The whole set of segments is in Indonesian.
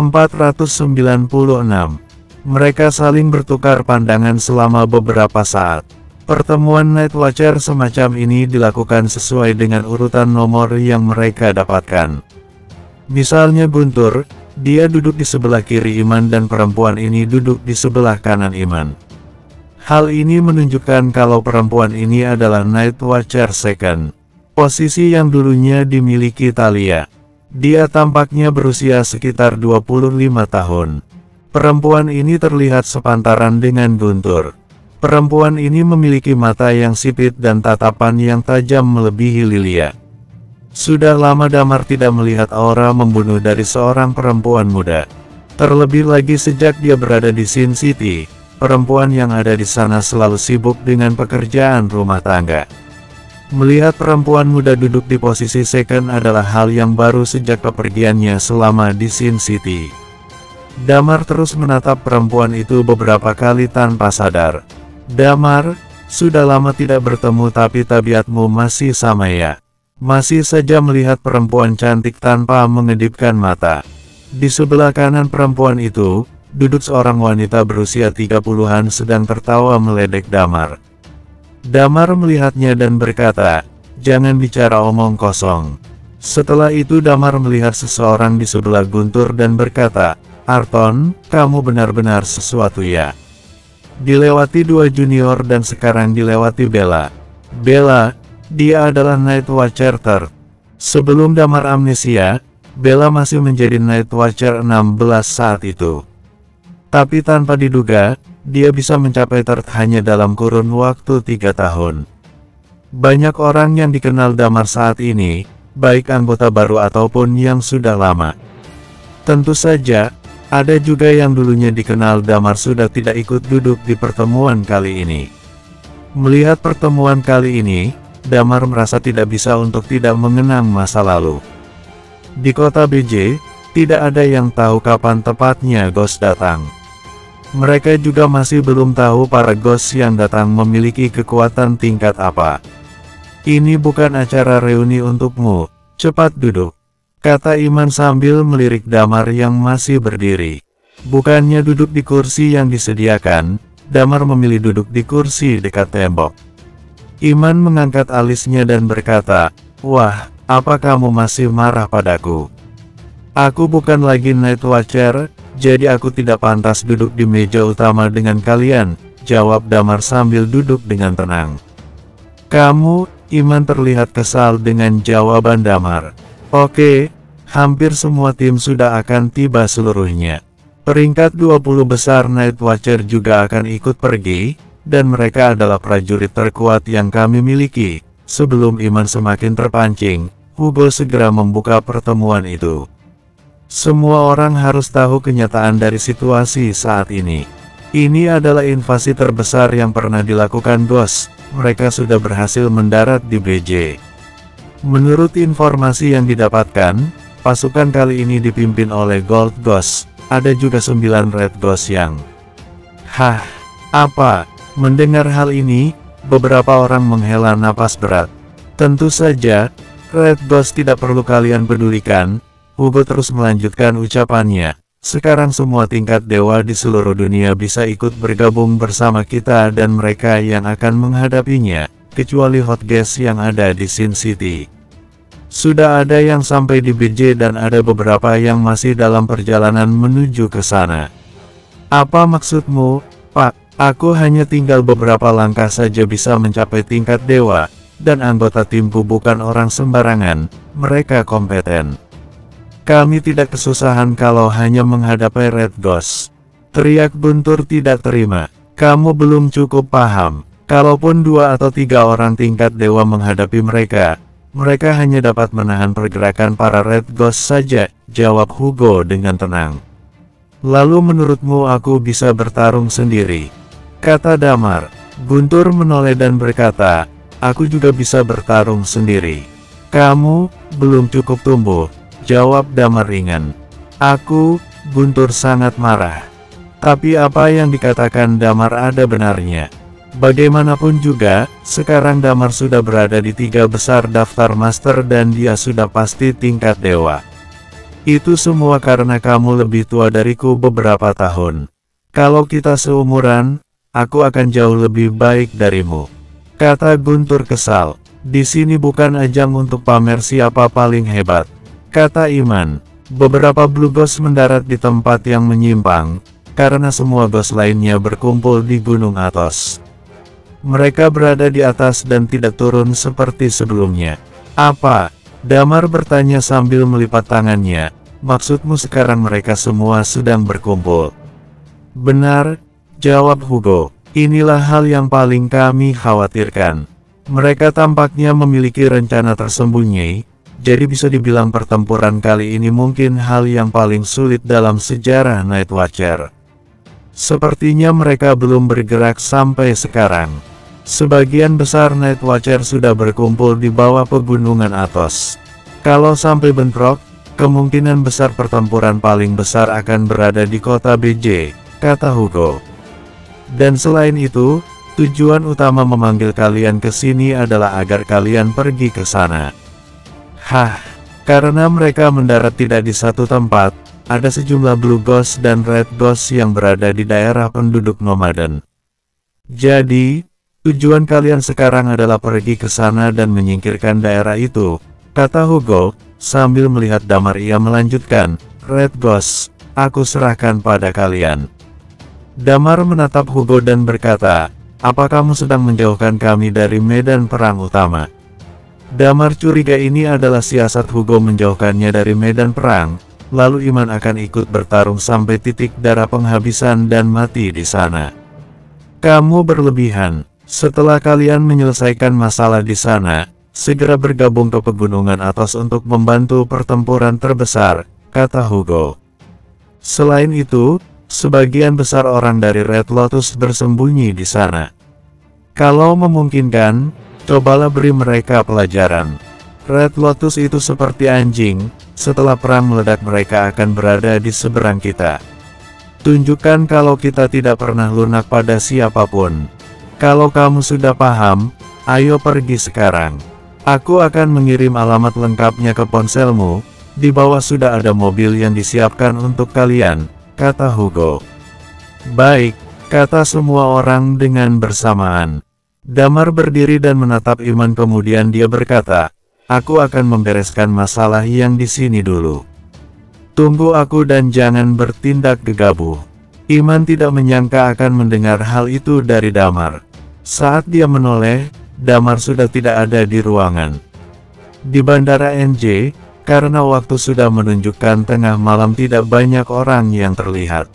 496. Mereka saling bertukar pandangan selama beberapa saat. Pertemuan Night Watcher semacam ini dilakukan sesuai dengan urutan nomor yang mereka dapatkan. Misalnya Guntur, dia duduk di sebelah kiri Iman dan perempuan ini duduk di sebelah kanan Iman. Hal ini menunjukkan kalau perempuan ini adalah Night Watcher Second, posisi yang dulunya dimiliki Thalia. Dia tampaknya berusia sekitar 25 tahun. Perempuan ini terlihat sepantaran dengan Guntur. Perempuan ini memiliki mata yang sipit dan tatapan yang tajam melebihi Lilia. Sudah lama Damar tidak melihat aura membunuh dari seorang perempuan muda. Terlebih lagi sejak dia berada di Sin City, perempuan yang ada di sana selalu sibuk dengan pekerjaan rumah tangga. Melihat perempuan muda duduk di posisi second adalah hal yang baru sejak kepergiannya selama di Sin City. Damar terus menatap perempuan itu beberapa kali tanpa sadar. Damar, sudah lama tidak bertemu tapi tabiatmu masih sama ya. Masih saja melihat perempuan cantik tanpa mengedipkan mata. Di sebelah kanan perempuan itu, duduk seorang wanita berusia 30-an sedang tertawa meledek Damar. Damar melihatnya dan berkata, "Jangan bicara omong kosong." Setelah itu Damar melihat seseorang di sebelah Guntur dan berkata, "Arton, kamu benar-benar sesuatu ya." Dilewati dua junior dan sekarang dilewati Bella. Bella, dia adalah Night Watcher third. Sebelum Damar amnesia, Bella masih menjadi Night Watcher 16 saat itu. Tapi tanpa diduga, dia bisa mencapai third hanya dalam kurun waktu 3 tahun. Banyak orang yang dikenal Damar saat ini, baik anggota baru ataupun yang sudah lama. Tentu saja, ada juga yang dulunya dikenal Damar sudah tidak ikut duduk di pertemuan kali ini. Melihat pertemuan kali ini, Damar merasa tidak bisa untuk tidak mengenang masa lalu. Di kota BJ, tidak ada yang tahu kapan tepatnya Ghost datang. Mereka juga masih belum tahu para Ghost yang datang memiliki kekuatan tingkat apa. "Ini bukan acara reuni untukmu, cepat duduk," kata Iman sambil melirik Damar yang masih berdiri. Bukannya duduk di kursi yang disediakan, Damar memilih duduk di kursi dekat tembok. Iman mengangkat alisnya dan berkata, "Wah, apa kamu masih marah padaku? Aku bukan lagi Night Watcher, jadi aku tidak pantas duduk di meja utama dengan kalian," jawab Damar sambil duduk dengan tenang. "Kamu," Iman terlihat kesal dengan jawaban Damar. "Oke, hampir semua tim sudah akan tiba seluruhnya. Peringkat 20 besar Night Watcher juga akan ikut pergi, dan mereka adalah prajurit terkuat yang kami miliki." Sebelum Iman semakin terpancing, Hugo segera membuka pertemuan itu. Semua orang harus tahu kenyataan dari situasi saat ini. Ini adalah invasi terbesar yang pernah dilakukan Ghost. Mereka sudah berhasil mendarat di BJ. Menurut informasi yang didapatkan, pasukan kali ini dipimpin oleh Gold Ghost. Ada juga 9 Red Ghost yang... Hah? Apa? Mendengar hal ini, beberapa orang menghela napas berat. Tentu saja, Red Ghost tidak perlu kalian pedulikan. Hugo terus melanjutkan ucapannya. "Sekarang semua tingkat dewa di seluruh dunia bisa ikut bergabung bersama kita dan mereka yang akan menghadapinya, kecuali Hot Gas yang ada di Sin City. Sudah ada yang sampai di BJ dan ada beberapa yang masih dalam perjalanan menuju ke sana." "Apa maksudmu, Pak?" "Aku hanya tinggal beberapa langkah saja bisa mencapai tingkat dewa, dan anggota timku bukan orang sembarangan, mereka kompeten. Kami tidak kesusahan kalau hanya menghadapi Red Ghost," teriak Guntur tidak terima. "Kamu belum cukup paham. Kalaupun 2 atau 3 orang tingkat dewa menghadapi mereka, mereka hanya dapat menahan pergerakan para Red Ghost saja," jawab Hugo dengan tenang. "Lalu menurutmu aku bisa bertarung sendiri?" kata Damar. Guntur menoleh dan berkata, "Aku juga bisa bertarung sendiri." "Kamu belum cukup tumbuh," jawab Damar ringan. Guntur sangat marah. Tapi apa yang dikatakan Damar ada benarnya. Bagaimanapun juga, sekarang Damar sudah berada di 3 besar daftar master dan dia sudah pasti tingkat dewa. Itu semua karena kamu lebih tua dariku beberapa tahun. Kalau kita seumuran, aku akan jauh lebih baik darimu," kata Guntur kesal. "Di sini bukan ajang untuk pamer siapa paling hebat," kata Iman. Beberapa Blue Ghost mendarat di tempat yang menyimpang, karena semua ghost lainnya berkumpul di Gunung Athos. Mereka berada di atas dan tidak turun seperti sebelumnya. "Apa?" Damar bertanya sambil melipat tangannya. "Maksudmu sekarang mereka semua sedang berkumpul?" "Benar," jawab Hugo. "Inilah hal yang paling kami khawatirkan. Mereka tampaknya memiliki rencana tersembunyi, jadi bisa dibilang pertempuran kali ini mungkin hal yang paling sulit dalam sejarah Night Watcher. Sepertinya mereka belum bergerak sampai sekarang. Sebagian besar Night Watcher sudah berkumpul di bawah pegunungan Athos. Kalau sampai bentrok, kemungkinan besar pertempuran paling besar akan berada di kota BJ," kata Hugo. "Dan selain itu, tujuan utama memanggil kalian ke sini adalah agar kalian pergi ke sana." "Hah, karena mereka mendarat tidak di satu tempat, ada sejumlah Blue Ghost dan Red Ghost yang berada di daerah penduduk nomaden. Jadi, tujuan kalian sekarang adalah pergi ke sana dan menyingkirkan daerah itu," kata Hugo, sambil melihat Damar. Ia melanjutkan, "Red Ghost, aku serahkan pada kalian." Damar menatap Hugo dan berkata, "Apa kamu sedang menjauhkan kami dari medan perang utama?" Damar curiga ini adalah siasat Hugo menjauhkannya dari medan perang, lalu Iman akan ikut bertarung sampai titik darah penghabisan dan mati di sana. "Kamu berlebihan. Setelah kalian menyelesaikan masalah di sana, segera bergabung ke pegunungan Athos untuk membantu pertempuran terbesar," kata Hugo. "Selain itu, sebagian besar orang dari Red Lotus bersembunyi di sana. Kalau memungkinkan, cobalah beri mereka pelajaran. Red Lotus itu seperti anjing, setelah perang meledak mereka akan berada di seberang kita. Tunjukkan kalau kita tidak pernah lunak pada siapapun. Kalau kamu sudah paham, ayo pergi sekarang. Aku akan mengirim alamat lengkapnya ke ponselmu, di bawah sudah ada mobil yang disiapkan untuk kalian," kata Hugo. "Baik," kata semua orang dengan bersamaan. Damar berdiri dan menatap Iman, kemudian dia berkata, "Aku akan membereskan masalah yang di sini dulu. Tunggu aku dan jangan bertindak gegabah." Iman tidak menyangka akan mendengar hal itu dari Damar. Saat dia menoleh, Damar sudah tidak ada di ruangan. Di Bandara NJ, karena waktu sudah menunjukkan tengah malam, tidak banyak orang yang terlihat.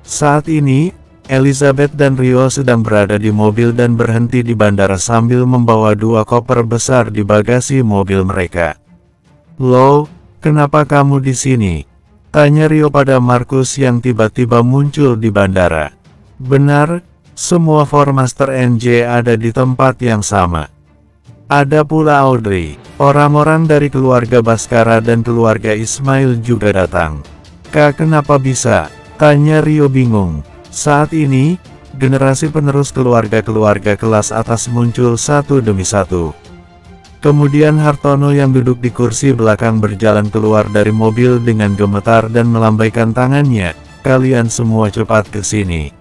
Saat ini, Elizabeth dan Rio sedang berada di mobil dan berhenti di bandara sambil membawa 2 koper besar di bagasi mobil mereka. "Loh, kenapa kamu di sini?" tanya Rio pada Markus yang tiba-tiba muncul di bandara. "Benar, semua Formaster NJ ada di tempat yang sama. Ada pula Audrey. Orang-orang dari keluarga Baskara dan keluarga Ismail juga datang." "Kak, kenapa bisa?" tanya Rio bingung. Saat ini, generasi penerus keluarga-keluarga kelas atas muncul satu demi satu. Kemudian Hartono yang duduk di kursi belakang berjalan keluar dari mobil dengan gemetar dan melambaikan tangannya. "Kalian semua cepat ke sini."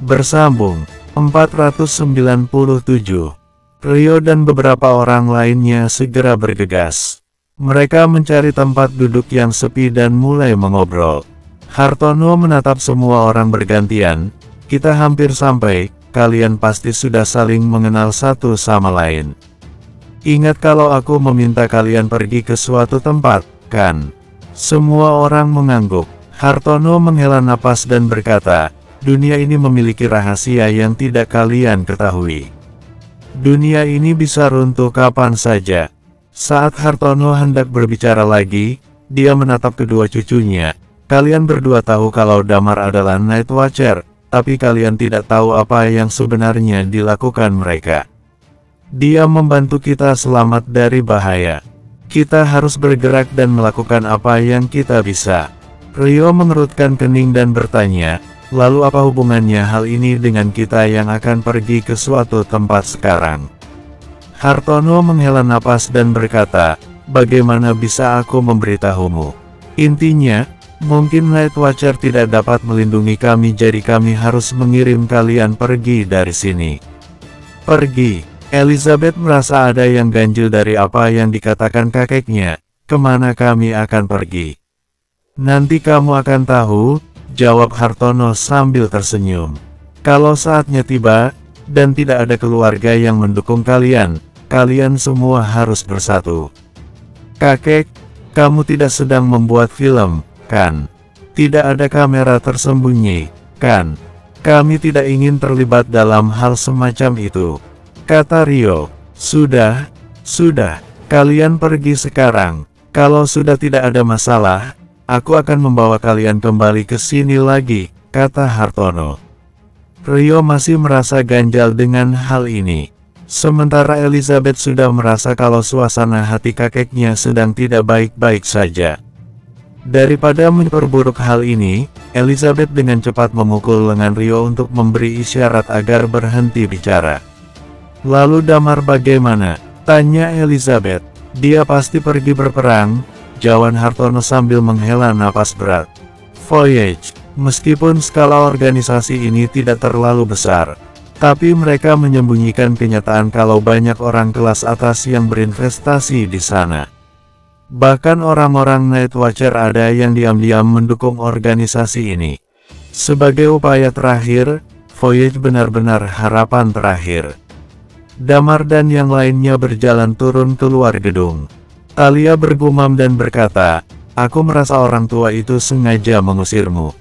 Bersambung 497. Rio dan beberapa orang lainnya segera bergegas. Mereka mencari tempat duduk yang sepi dan mulai mengobrol. Hartono menatap semua orang bergantian. "Kita hampir sampai, kalian pasti sudah saling mengenal satu sama lain. Ingat kalau aku meminta kalian pergi ke suatu tempat, kan?" Semua orang mengangguk. Hartono menghela napas dan berkata, "Dunia ini memiliki rahasia yang tidak kalian ketahui. Dunia ini bisa runtuh kapan saja." Saat Hartono hendak berbicara lagi, dia menatap kedua cucunya. "Kalian berdua tahu kalau Damar adalah Night Watcher, tapi kalian tidak tahu apa yang sebenarnya dilakukan mereka. Dia membantu kita selamat dari bahaya. Kita harus bergerak dan melakukan apa yang kita bisa." Rio mengerutkan kening dan bertanya, "Lalu apa hubungannya hal ini dengan kita yang akan pergi ke suatu tempat sekarang?" Hartono menghela napas dan berkata, "Bagaimana bisa aku memberitahumu? Intinya, mungkin Night Watcher tidak dapat melindungi kami, jadi kami harus mengirim kalian pergi dari sini. Pergi. Elizabeth merasa ada yang ganjil dari apa yang dikatakan kakeknya. Kemana kami akan pergi? Nanti kamu akan tahu, jawab Hartono sambil tersenyum. Kalau saatnya tiba, dan tidak ada keluarga yang mendukung kalian, kalian semua harus bersatu. Kakek, kamu tidak sedang membuat film, kan? Tidak ada kamera tersembunyi, kan? Kami tidak ingin terlibat dalam hal semacam itu, kata Rio. Sudah, kalian pergi sekarang. Kalau sudah tidak ada masalah, aku akan membawa kalian kembali ke sini lagi, kata Hartono. Rio masih merasa ganjal dengan hal ini. Sementara Elizabeth sudah merasa kalau suasana hati kakeknya sedang tidak baik-baik saja. Daripada memperburuk hal ini, Elizabeth dengan cepat memukul lengan Rio untuk memberi isyarat agar berhenti bicara. Lalu Damar bagaimana? Tanya Elizabeth. Dia pasti pergi berperang, jawab Hartono sambil menghela napas berat. Voyage. Meskipun skala organisasi ini tidak terlalu besar, tapi mereka menyembunyikan kenyataan kalau banyak orang kelas atas yang berinvestasi di sana. Bahkan orang-orang Night Watcher ada yang diam-diam mendukung organisasi ini. Sebagai upaya terakhir, Voyage benar-benar harapan terakhir. Damar dan yang lainnya berjalan turun keluar gedung. Talia bergumam dan berkata, aku merasa orang tua itu sengaja mengusirmu.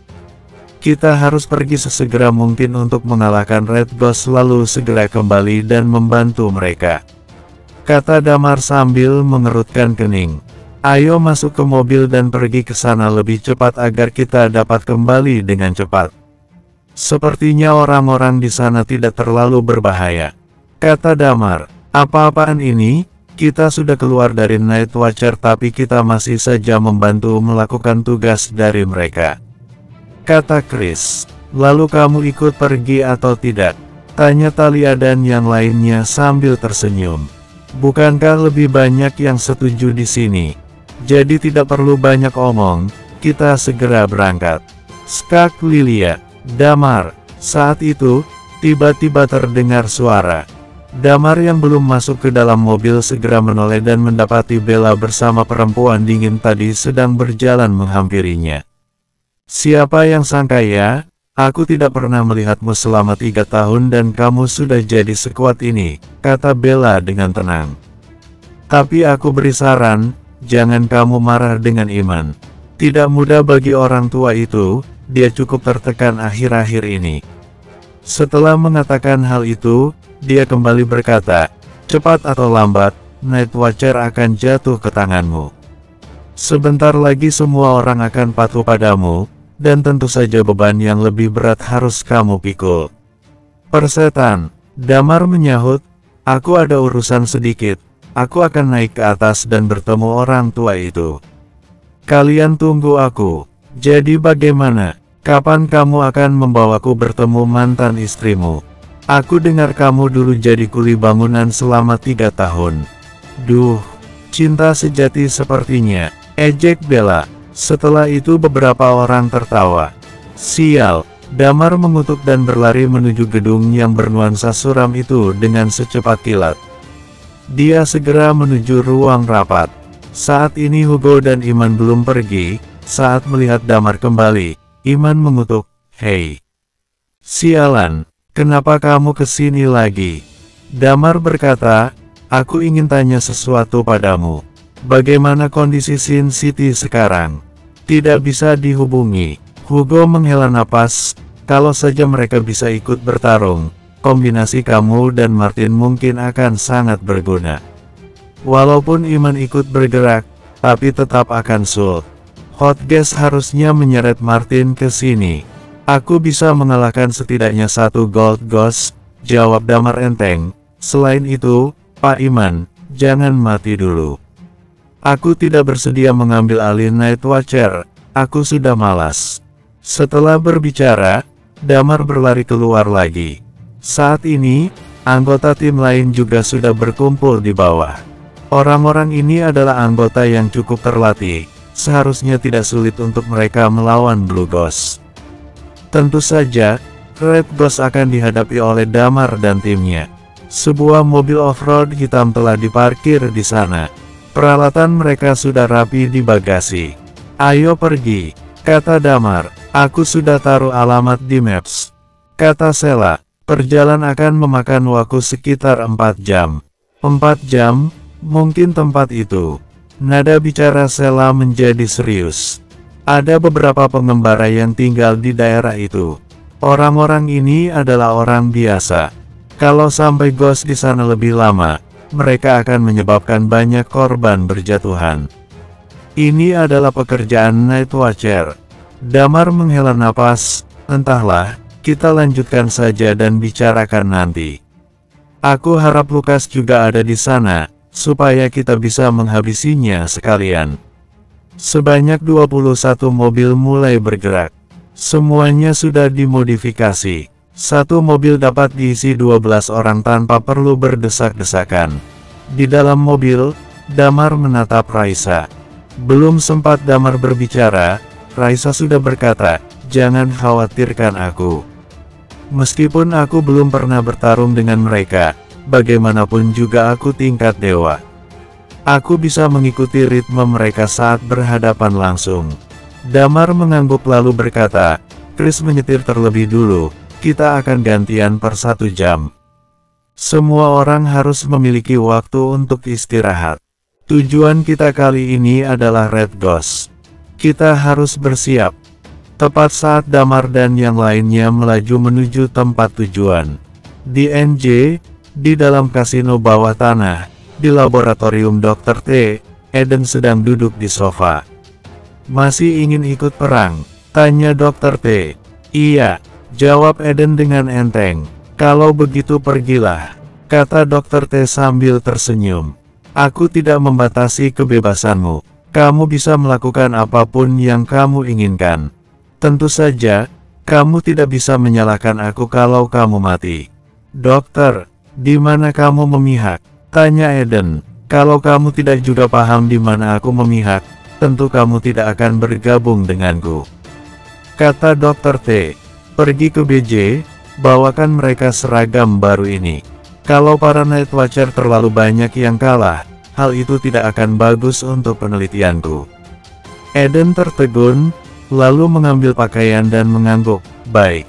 Kita harus pergi sesegera mungkin untuk mengalahkan Red Ghost lalu segera kembali dan membantu mereka, kata Damar sambil mengerutkan kening. Ayo masuk ke mobil dan pergi ke sana lebih cepat agar kita dapat kembali dengan cepat. Sepertinya orang-orang di sana tidak terlalu berbahaya, kata Damar. Apa-apaan ini? Kita sudah keluar dari Night Watcher tapi kita masih saja membantu melakukan tugas dari mereka, kata Chris. Lalu kamu ikut pergi atau tidak? Tanya Talia dan yang lainnya sambil tersenyum. Bukankah lebih banyak yang setuju di sini? Jadi tidak perlu banyak omong, kita segera berangkat. Skak Lilia, Damar. Saat itu, tiba-tiba terdengar suara. Damar yang belum masuk ke dalam mobil segera menoleh dan mendapati Bella bersama perempuan dingin tadi sedang berjalan menghampirinya. Siapa yang sangka ya, aku tidak pernah melihatmu selama 3 tahun dan kamu sudah jadi sekuat ini, kata Bella dengan tenang. Tapi aku beri saran, jangan kamu marah dengan Iman. Tidak mudah bagi orang tua itu, dia cukup tertekan akhir-akhir ini. Setelah mengatakan hal itu, dia kembali berkata, cepat atau lambat, Night Watcher akan jatuh ke tanganmu. Sebentar lagi semua orang akan patuh padamu, dan tentu saja beban yang lebih berat harus kamu pikul. Persetan, Damar menyahut, aku ada urusan sedikit, aku akan naik ke atas dan bertemu orang tua itu. Kalian tunggu aku. Jadi bagaimana? Kapan kamu akan membawaku bertemu mantan istrimu? Aku dengar kamu dulu jadi kuli bangunan selama 3 tahun. Duh, cinta sejati sepertinya, ejek Bella. Setelah itu beberapa orang tertawa. Sial, Damar mengutuk dan berlari menuju gedung yang bernuansa suram itu dengan secepat kilat. Dia segera menuju ruang rapat. Saat ini Hugo dan Iman belum pergi. Saat melihat Damar kembali, Iman mengutuk, hei. Sialan, kenapa kamu kesini lagi? Damar berkata, aku ingin tanya sesuatu padamu. Bagaimana kondisi Sin City sekarang? Tidak bisa dihubungi. Hugo menghela napas, kalau saja mereka bisa ikut bertarung, kombinasi kamu dan Martin mungkin akan sangat berguna. Walaupun Iman ikut bergerak, tapi tetap akan sulit. Hot Gas harusnya menyeret Martin ke sini. Aku bisa mengalahkan setidaknya 1 Gold Ghost, jawab Damar enteng. Selain itu, Pak Iman, jangan mati dulu. Aku tidak bersedia mengambil alih Night Watcher, aku sudah malas. Setelah berbicara, Damar berlari keluar lagi. Saat ini, anggota tim lain juga sudah berkumpul di bawah. Orang-orang ini adalah anggota yang cukup terlatih, seharusnya tidak sulit untuk mereka melawan Blue Ghost. Tentu saja, Red Ghost akan dihadapi oleh Damar dan timnya. Sebuah mobil off-road hitam telah diparkir di sana. Peralatan mereka sudah rapi di bagasi. "Ayo pergi," kata Damar. "Aku sudah taruh alamat di Maps," kata Sheila. "Perjalanan akan memakan waktu sekitar 4 jam. 4 jam? Mungkin tempat itu." Nada bicara Sheila menjadi serius. Ada beberapa pengembara yang tinggal di daerah itu. Orang-orang ini adalah orang biasa. Kalau sampai Ghost di sana lebih lama, mereka akan menyebabkan banyak korban berjatuhan. Ini adalah pekerjaan Night Watcher. Damar menghela napas. "Entahlah, kita lanjutkan saja dan bicarakan nanti. Aku harap Lukas juga ada di sana, supaya kita bisa menghabisinya sekalian." Sebanyak 21 mobil mulai bergerak. Semuanya sudah dimodifikasi. Satu mobil dapat diisi 12 orang tanpa perlu berdesak-desakan. Di dalam mobil, Damar menatap Raisa. Belum sempat Damar berbicara, Raisa sudah berkata, "Jangan khawatirkan aku. Meskipun aku belum pernah bertarung dengan mereka, bagaimanapun juga aku tingkat dewa. Aku bisa mengikuti ritme mereka saat berhadapan langsung." Damar mengangguk lalu berkata, "Chris menyetir terlebih dulu, kita akan gantian per 1 jam. Semua orang harus memiliki waktu untuk istirahat. Tujuan kita kali ini adalah Red Ghost. Kita harus bersiap." Tepat saat Damar dan yang lainnya melaju menuju tempat tujuan. Di NJ, di dalam kasino bawah tanah, di laboratorium Dr. T, Eden sedang duduk di sofa. "Masih ingin ikut perang?" tanya Dr. T. "Iya," jawab Eden dengan enteng. "Kalau begitu pergilah," kata Dr. T sambil tersenyum. "Aku tidak membatasi kebebasanmu. Kamu bisa melakukan apapun yang kamu inginkan. Tentu saja, kamu tidak bisa menyalahkan aku kalau kamu mati." "Dokter, di mana kamu memihak?" tanya Eden. "Kalau kamu tidak juga paham di mana aku memihak, tentu kamu tidak akan bergabung denganku," kata Dr. T. "Pergi ke BJ, bawakan mereka seragam baru ini. Kalau para Night Watcher terlalu banyak yang kalah, hal itu tidak akan bagus untuk penelitianku." Eden tertegun, lalu mengambil pakaian dan mengangguk. "Baik."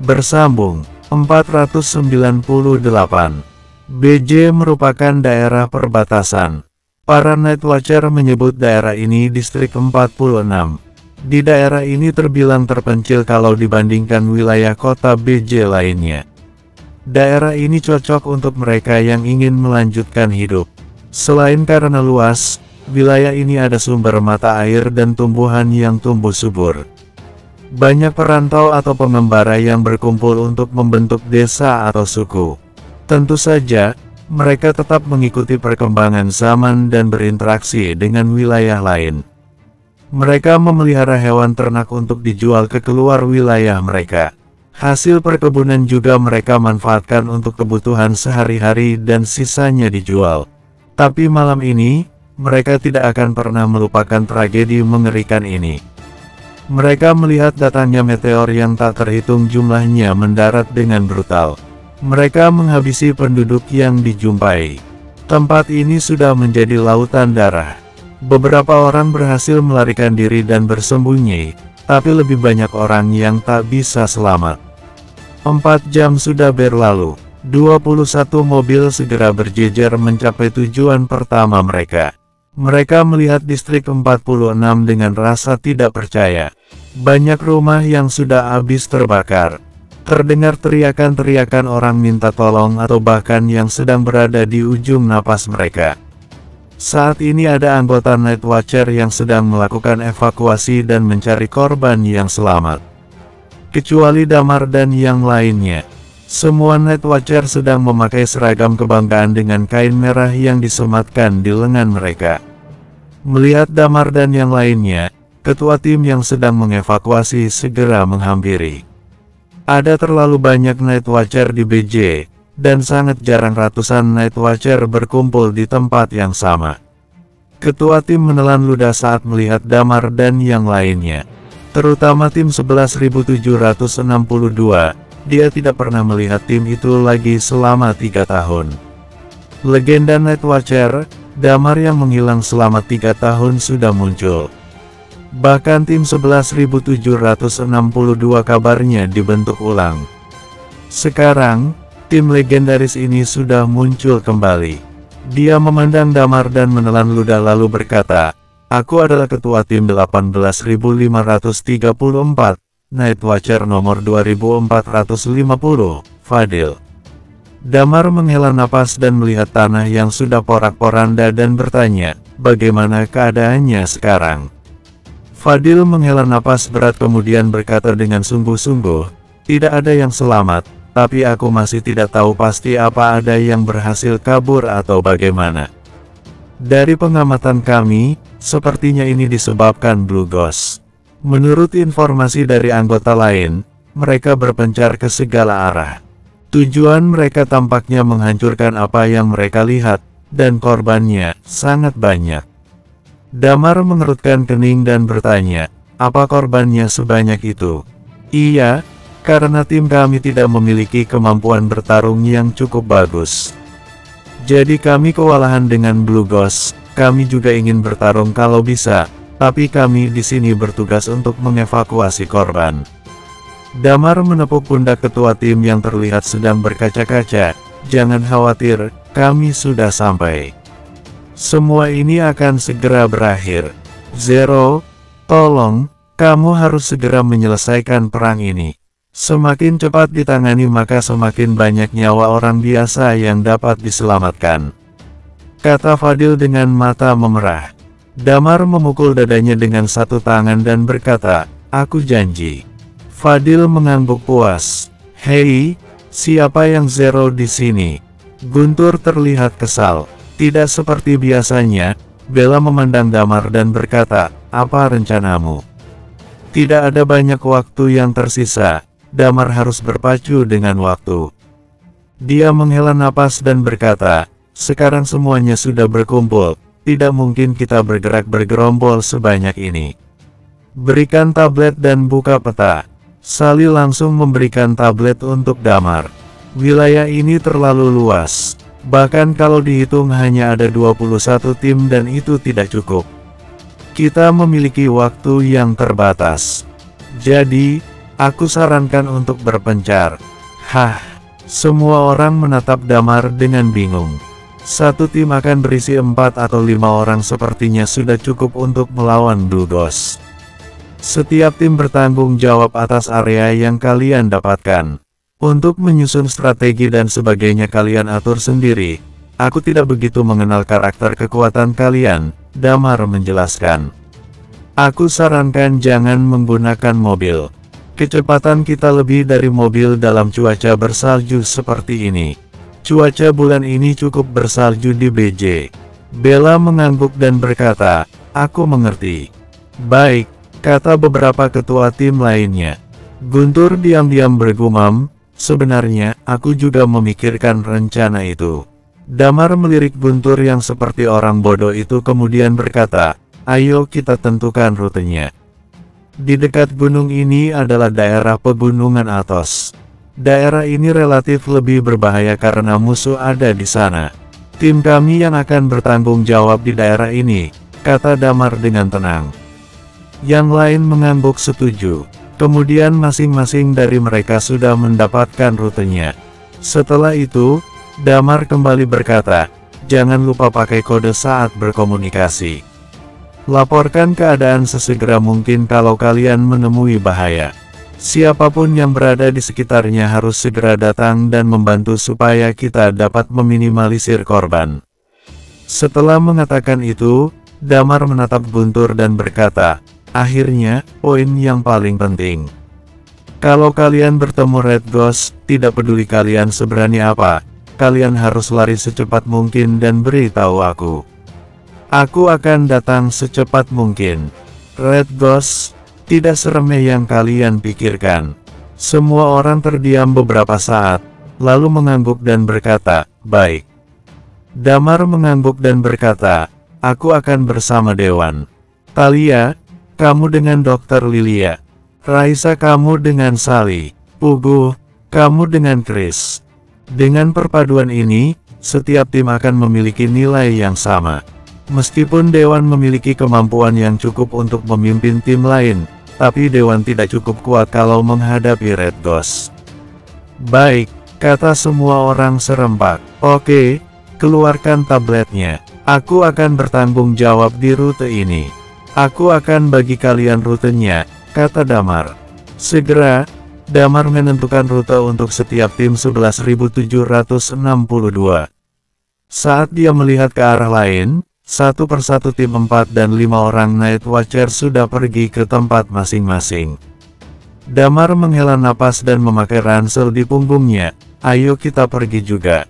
Bersambung 498. BJ merupakan daerah perbatasan. Para Night Watcher menyebut daerah ini Distrik 46. Di daerah ini terbilang terpencil kalau dibandingkan wilayah kota BJ lainnya. Daerah ini cocok untuk mereka yang ingin melanjutkan hidup. Selain karena luas, wilayah ini ada sumber mata air dan tumbuhan yang tumbuh subur. Banyak perantau atau pengembara yang berkumpul untuk membentuk desa atau suku. Tentu saja, mereka tetap mengikuti perkembangan zaman dan berinteraksi dengan wilayah lain. Mereka memelihara hewan ternak untuk dijual ke keluar wilayah mereka. Hasil perkebunan juga mereka manfaatkan untuk kebutuhan sehari-hari dan sisanya dijual. Tapi malam ini, mereka tidak akan pernah melupakan tragedi mengerikan ini. Mereka melihat datangnya meteor yang tak terhitung jumlahnya mendarat dengan brutal. Mereka menghabisi penduduk yang dijumpai. Tempat ini sudah menjadi lautan darah. Beberapa orang berhasil melarikan diri dan bersembunyi, tapi lebih banyak orang yang tak bisa selamat. 4 jam sudah berlalu. 21 mobil segera berjejer mencapai tujuan pertama mereka. Mereka melihat distrik 46 dengan rasa tidak percaya. Banyak rumah yang sudah habis terbakar. Terdengar teriakan-teriakan orang minta tolong atau bahkan yang sedang berada di ujung napas mereka. Saat ini ada anggota Night Watcher yang sedang melakukan evakuasi dan mencari korban yang selamat. Kecuali Damar dan yang lainnya. Semua Night Watcher sedang memakai seragam kebanggaan dengan kain merah yang disematkan di lengan mereka. Melihat Damar dan yang lainnya, ketua tim yang sedang mengevakuasi segera menghampiri. Ada terlalu banyak Night Watcher di BJ, dan sangat jarang ratusan Night Watcher berkumpul di tempat yang sama. Ketua tim menelan ludah saat melihat Damar dan yang lainnya. Terutama tim 11.762, dia tidak pernah melihat tim itu lagi selama 3 tahun. Legenda Nightwatcher, Damar yang menghilang selama 3 tahun sudah muncul. Bahkan tim 11.762 kabarnya dibentuk ulang. Sekarang, tim legendaris ini sudah muncul kembali. Dia memandang Damar dan menelan ludah lalu berkata, "Aku adalah ketua tim 18.534, Nightwatcher nomor 2450, Fadil." Damar menghela napas dan melihat tanah yang sudah porak-poranda dan bertanya, "Bagaimana keadaannya sekarang?" Fadil menghela napas berat kemudian berkata dengan sungguh-sungguh, "Tidak ada yang selamat. Tapi aku masih tidak tahu pasti apa ada yang berhasil kabur atau bagaimana. Dari pengamatan kami, sepertinya ini disebabkan Blue Ghost. Menurut informasi dari anggota lain, mereka berpencar ke segala arah. Tujuan mereka tampaknya menghancurkan apa yang mereka lihat, dan korbannya sangat banyak." Damar mengerutkan kening dan bertanya, "Apa korbannya sebanyak itu?" "Iya. Karena tim kami tidak memiliki kemampuan bertarung yang cukup bagus. Jadi kami kewalahan dengan Blue Ghost. Kami juga ingin bertarung kalau bisa, tapi kami di sini bertugas untuk mengevakuasi korban." Damar menepuk pundak ketua tim yang terlihat sedang berkaca-kaca. "Jangan khawatir, kami sudah sampai. Semua ini akan segera berakhir. Zero, tolong, kamu harus segera menyelesaikan perang ini. Semakin cepat ditangani maka semakin banyak nyawa orang biasa yang dapat diselamatkan," kata Fadil dengan mata memerah. Damar memukul dadanya dengan satu tangan dan berkata, "Aku janji." Fadil mengangguk puas. "Hei, siapa yang Zero di sini?" Guntur terlihat kesal. Tidak seperti biasanya, Bella memandang Damar dan berkata, "Apa rencanamu?" "Tidak ada banyak waktu yang tersisa. Damar harus berpacu dengan waktu." Dia menghela napas dan berkata, "Sekarang semuanya sudah berkumpul, tidak mungkin kita bergerak bergerombol sebanyak ini. Berikan tablet dan buka peta." Sally langsung memberikan tablet untuk Damar. Wilayah ini terlalu luas. Bahkan kalau dihitung hanya ada 21 tim dan itu tidak cukup. Kita memiliki waktu yang terbatas. Jadi, aku sarankan untuk berpencar. Hah, semua orang menatap Damar dengan bingung. Satu tim akan berisi 4 atau 5 orang sepertinya sudah cukup untuk melawan Blue Ghost. Setiap tim bertanggung jawab atas area yang kalian dapatkan. Untuk menyusun strategi dan sebagainya kalian atur sendiri. Aku tidak begitu mengenal karakter kekuatan kalian, Damar menjelaskan. Aku sarankan jangan menggunakan mobil. Kecepatan kita lebih dari mobil dalam cuaca bersalju seperti ini. Cuaca bulan ini cukup bersalju di BJ. Bella mengangguk dan berkata, "Aku mengerti." "Baik," kata beberapa ketua tim lainnya. Guntur diam-diam bergumam, "Sebenarnya, aku juga memikirkan rencana itu." Damar melirik Guntur yang seperti orang bodoh itu kemudian berkata, "Ayo kita tentukan rutenya. Di dekat gunung ini adalah daerah pegunungan Athos. Daerah ini relatif lebih berbahaya karena musuh ada di sana. Tim kami yang akan bertanggung jawab di daerah ini," kata Damar dengan tenang. Yang lain mengangguk setuju. Kemudian masing-masing dari mereka sudah mendapatkan rutenya. Setelah itu, Damar kembali berkata, "Jangan lupa pakai kode saat berkomunikasi. Laporkan keadaan sesegera mungkin kalau kalian menemui bahaya. Siapapun yang berada di sekitarnya harus segera datang dan membantu supaya kita dapat meminimalisir korban." Setelah mengatakan itu, Damar menatap Guntur dan berkata, "Akhirnya, poin yang paling penting. Kalau kalian bertemu Red Ghost, tidak peduli kalian seberani apa, kalian harus lari secepat mungkin dan beritahu aku. Aku akan datang secepat mungkin. Red Ghost, tidak seremeh yang kalian pikirkan." Semua orang terdiam beberapa saat, lalu mengangguk dan berkata, "Baik." Damar mengangguk dan berkata, aku akan bersama Dewan. Talia, kamu dengan Dr. Lilia. Raisa, kamu dengan Sally. Pugu, kamu dengan Chris. Dengan perpaduan ini, setiap tim akan memiliki nilai yang sama. Meskipun Dewan memiliki kemampuan yang cukup untuk memimpin tim lain, tapi Dewan tidak cukup kuat kalau menghadapi Red Ghost. Baik, kata semua orang serempak. Oke, keluarkan tabletnya. Aku akan bertanggung jawab di rute ini. Aku akan bagi kalian rutenya, kata Damar. Segera, Damar menentukan rute untuk setiap tim 11.762. Saat dia melihat ke arah lain, satu persatu tim 4 dan 5 orang Night Watcher sudah pergi ke tempat masing-masing. Damar menghela napas dan memakai ransel di punggungnya. Ayo kita pergi juga.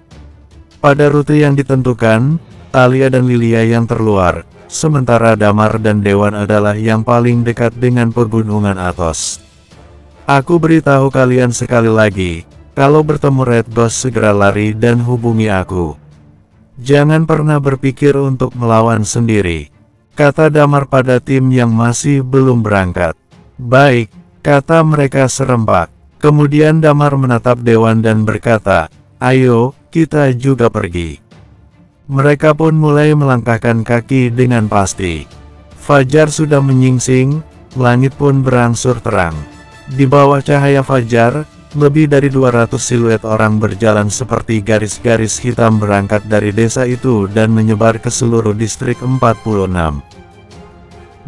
Pada rute yang ditentukan, Talia dan Lilia yang terluar, sementara Damar dan Dewan adalah yang paling dekat dengan pegunungan Athos. Aku beritahu kalian sekali lagi, kalau bertemu Red Ghost segera lari dan hubungi aku. Jangan pernah berpikir untuk melawan sendiri, kata Damar pada tim yang masih belum berangkat. Baik, kata mereka serempak. Kemudian Damar menatap Dewan dan berkata, ayo, kita juga pergi. Mereka pun mulai melangkahkan kaki dengan pasti. Fajar sudah menyingsing, langit pun berangsur terang. Di bawah cahaya fajar, lebih dari 200 siluet orang berjalan seperti garis-garis hitam berangkat dari desa itu dan menyebar ke seluruh distrik 46.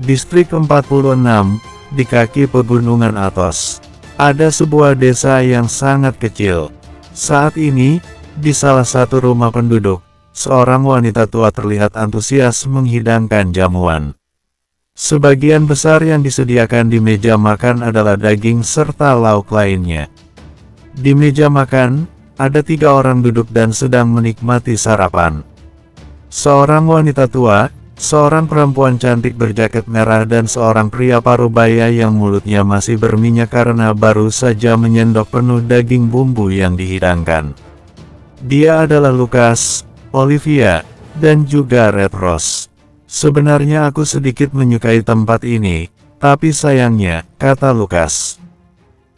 Distrik 46, di kaki pegunungan Athos. Ada sebuah desa yang sangat kecil. Saat ini, di salah satu rumah penduduk, seorang wanita tua terlihat antusias menghidangkan jamuan. Sebagian besar yang disediakan di meja makan adalah daging serta lauk lainnya. Di meja makan, ada 3 orang duduk dan sedang menikmati sarapan. Seorang wanita tua, seorang perempuan cantik berjaket merah dan seorang pria parubaya yang mulutnya masih berminyak karena baru saja menyendok penuh daging bumbu yang dihidangkan. Dia adalah Lucas, Olivia, dan juga Red Rose. Sebenarnya aku sedikit menyukai tempat ini, tapi sayangnya, kata Lucas.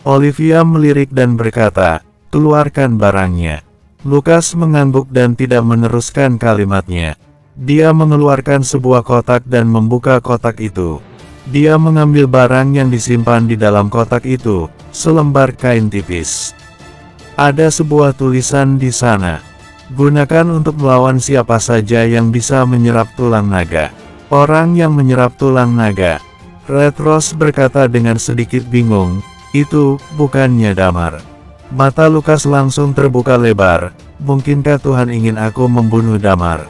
Olivia melirik dan berkata, keluarkan barangnya. Lucas mengangguk dan tidak meneruskan kalimatnya. Dia mengeluarkan sebuah kotak dan membuka kotak itu. Dia mengambil barang yang disimpan di dalam kotak itu, selembar kain tipis. Ada sebuah tulisan di sana. Gunakan untuk melawan siapa saja yang bisa menyerap tulang naga. Orang yang menyerap tulang naga. Red Rose berkata dengan sedikit bingung, itu bukannya Damar. Mata Lucas langsung terbuka lebar. Mungkinkah Tuhan ingin aku membunuh Damar?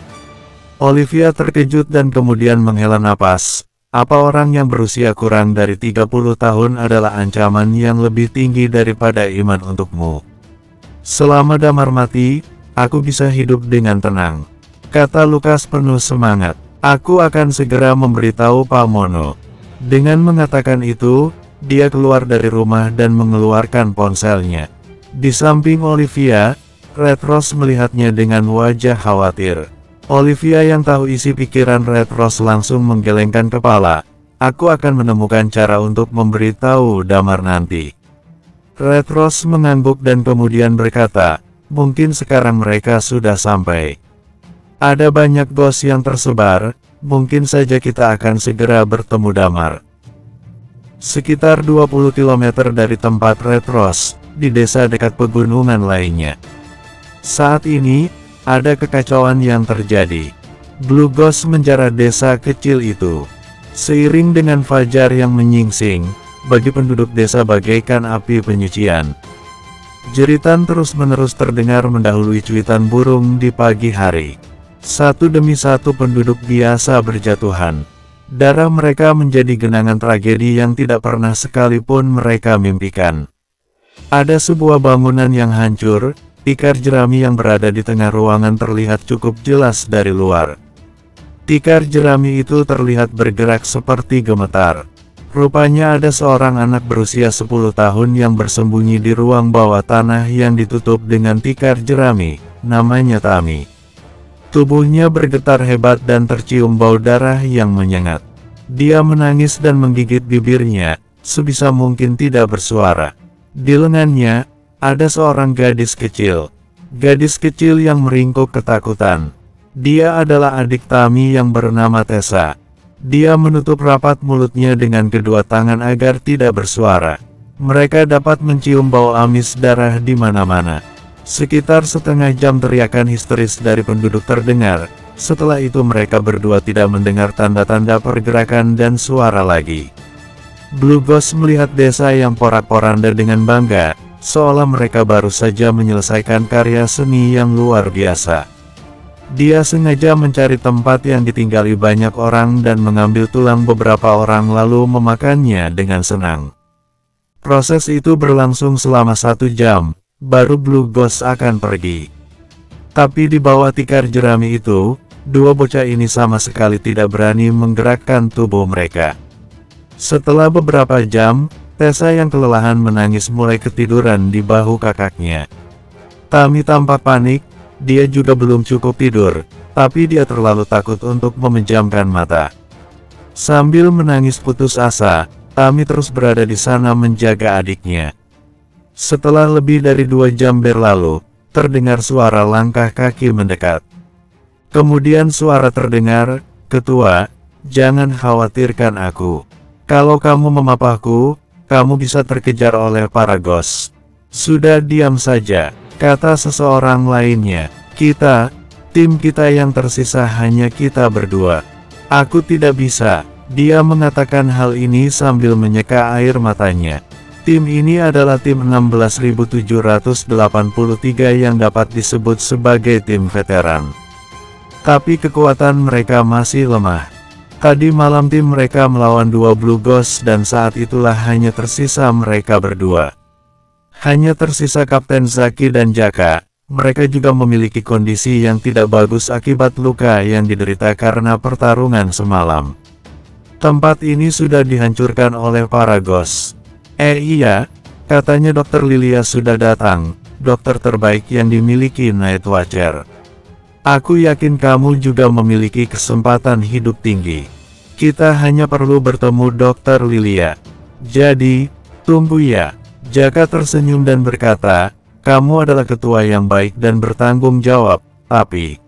Olivia terkejut dan kemudian menghela napas. Apa orang yang berusia kurang dari 30 tahun adalah ancaman yang lebih tinggi daripada iman untukmu? Selama Damar mati, aku bisa hidup dengan tenang, kata Lucas penuh semangat. Aku akan segera memberitahu Pak Mono. Dengan mengatakan itu, dia keluar dari rumah dan mengeluarkan ponselnya. Di samping Olivia, Red Rose melihatnya dengan wajah khawatir. Olivia yang tahu isi pikiran Red Rose langsung menggelengkan kepala. Aku akan menemukan cara untuk memberitahu Damar nanti. Red Rose mengangguk dan kemudian berkata, mungkin sekarang mereka sudah sampai. Ada banyak ghost yang tersebar, mungkin saja kita akan segera bertemu Damar. Sekitar 20 km dari tempat Red Rose, di desa dekat pegunungan lainnya. Saat ini, ada kekacauan yang terjadi. Blue Ghost menjarah desa kecil itu. Seiring dengan fajar yang menyingsing, bagi penduduk desa bagaikan api penyucian. Jeritan terus-menerus terdengar mendahului cuitan burung di pagi hari. Satu demi satu penduduk biasa berjatuhan. Darah mereka menjadi genangan tragedi yang tidak pernah sekalipun mereka mimpikan. Ada sebuah bangunan yang hancur, tikar jerami yang berada di tengah ruangan terlihat cukup jelas dari luar. Tikar jerami itu terlihat bergerak seperti gemetar. Rupanya ada seorang anak berusia 10 tahun yang bersembunyi di ruang bawah tanah yang ditutup dengan tikar jerami, namanya Tami. Tubuhnya bergetar hebat dan tercium bau darah yang menyengat. Dia menangis dan menggigit bibirnya, sebisa mungkin tidak bersuara. Di lengannya, ada seorang gadis kecil. Gadis kecil yang meringkuk ketakutan. Dia adalah adik Tami yang bernama Tessa. Dia menutup rapat mulutnya dengan kedua tangan agar tidak bersuara. Mereka dapat mencium bau amis darah di mana-mana. Sekitar setengah jam teriakan histeris dari penduduk terdengar. Setelah itu mereka berdua tidak mendengar tanda-tanda pergerakan dan suara lagi. Blue Ghost melihat desa yang porak-poranda dengan bangga, seolah mereka baru saja menyelesaikan karya seni yang luar biasa. Dia sengaja mencari tempat yang ditinggali banyak orang dan mengambil tulang beberapa orang lalu memakannya dengan senang. Proses itu berlangsung selama 1 jam. Baru Blue Ghost akan pergi. Tapi di bawah tikar jerami itu, dua bocah ini sama sekali tidak berani menggerakkan tubuh mereka. Setelah beberapa jam, Tessa yang kelelahan menangis mulai ketiduran di bahu kakaknya. Tami tampak panik, dia juga belum cukup tidur, tapi dia terlalu takut untuk memejamkan mata. Sambil menangis putus asa, Tami terus berada di sana menjaga adiknya. Setelah lebih dari 2 jam berlalu, terdengar suara langkah kaki mendekat. Kemudian suara terdengar, "Ketua, jangan khawatirkan aku. Kalau kamu memapahku, kamu bisa terkejar oleh para ghost." "Sudah diam saja," kata seseorang lainnya. Tim kita yang tersisa hanya kita berdua. "Aku tidak bisa." Dia mengatakan hal ini sambil menyeka air matanya. Tim ini adalah tim 16.783 yang dapat disebut sebagai tim veteran. Tapi kekuatan mereka masih lemah. Tadi malam tim mereka melawan 2 Blue Ghost dan saat itulah hanya tersisa mereka berdua. Hanya tersisa Kapten Zaki dan Jaka. Mereka juga memiliki kondisi yang tidak bagus akibat luka yang diderita karena pertarungan semalam. Tempat ini sudah dihancurkan oleh para ghost. Iya, katanya Dr. Lilia sudah datang, dokter terbaik yang dimiliki Night Watcher. Aku yakin kamu juga memiliki kesempatan hidup tinggi. Kita hanya perlu bertemu Dr. Lilia. Jadi, tunggu ya. Jaka tersenyum dan berkata, kamu adalah ketua yang baik dan bertanggung jawab, tapi...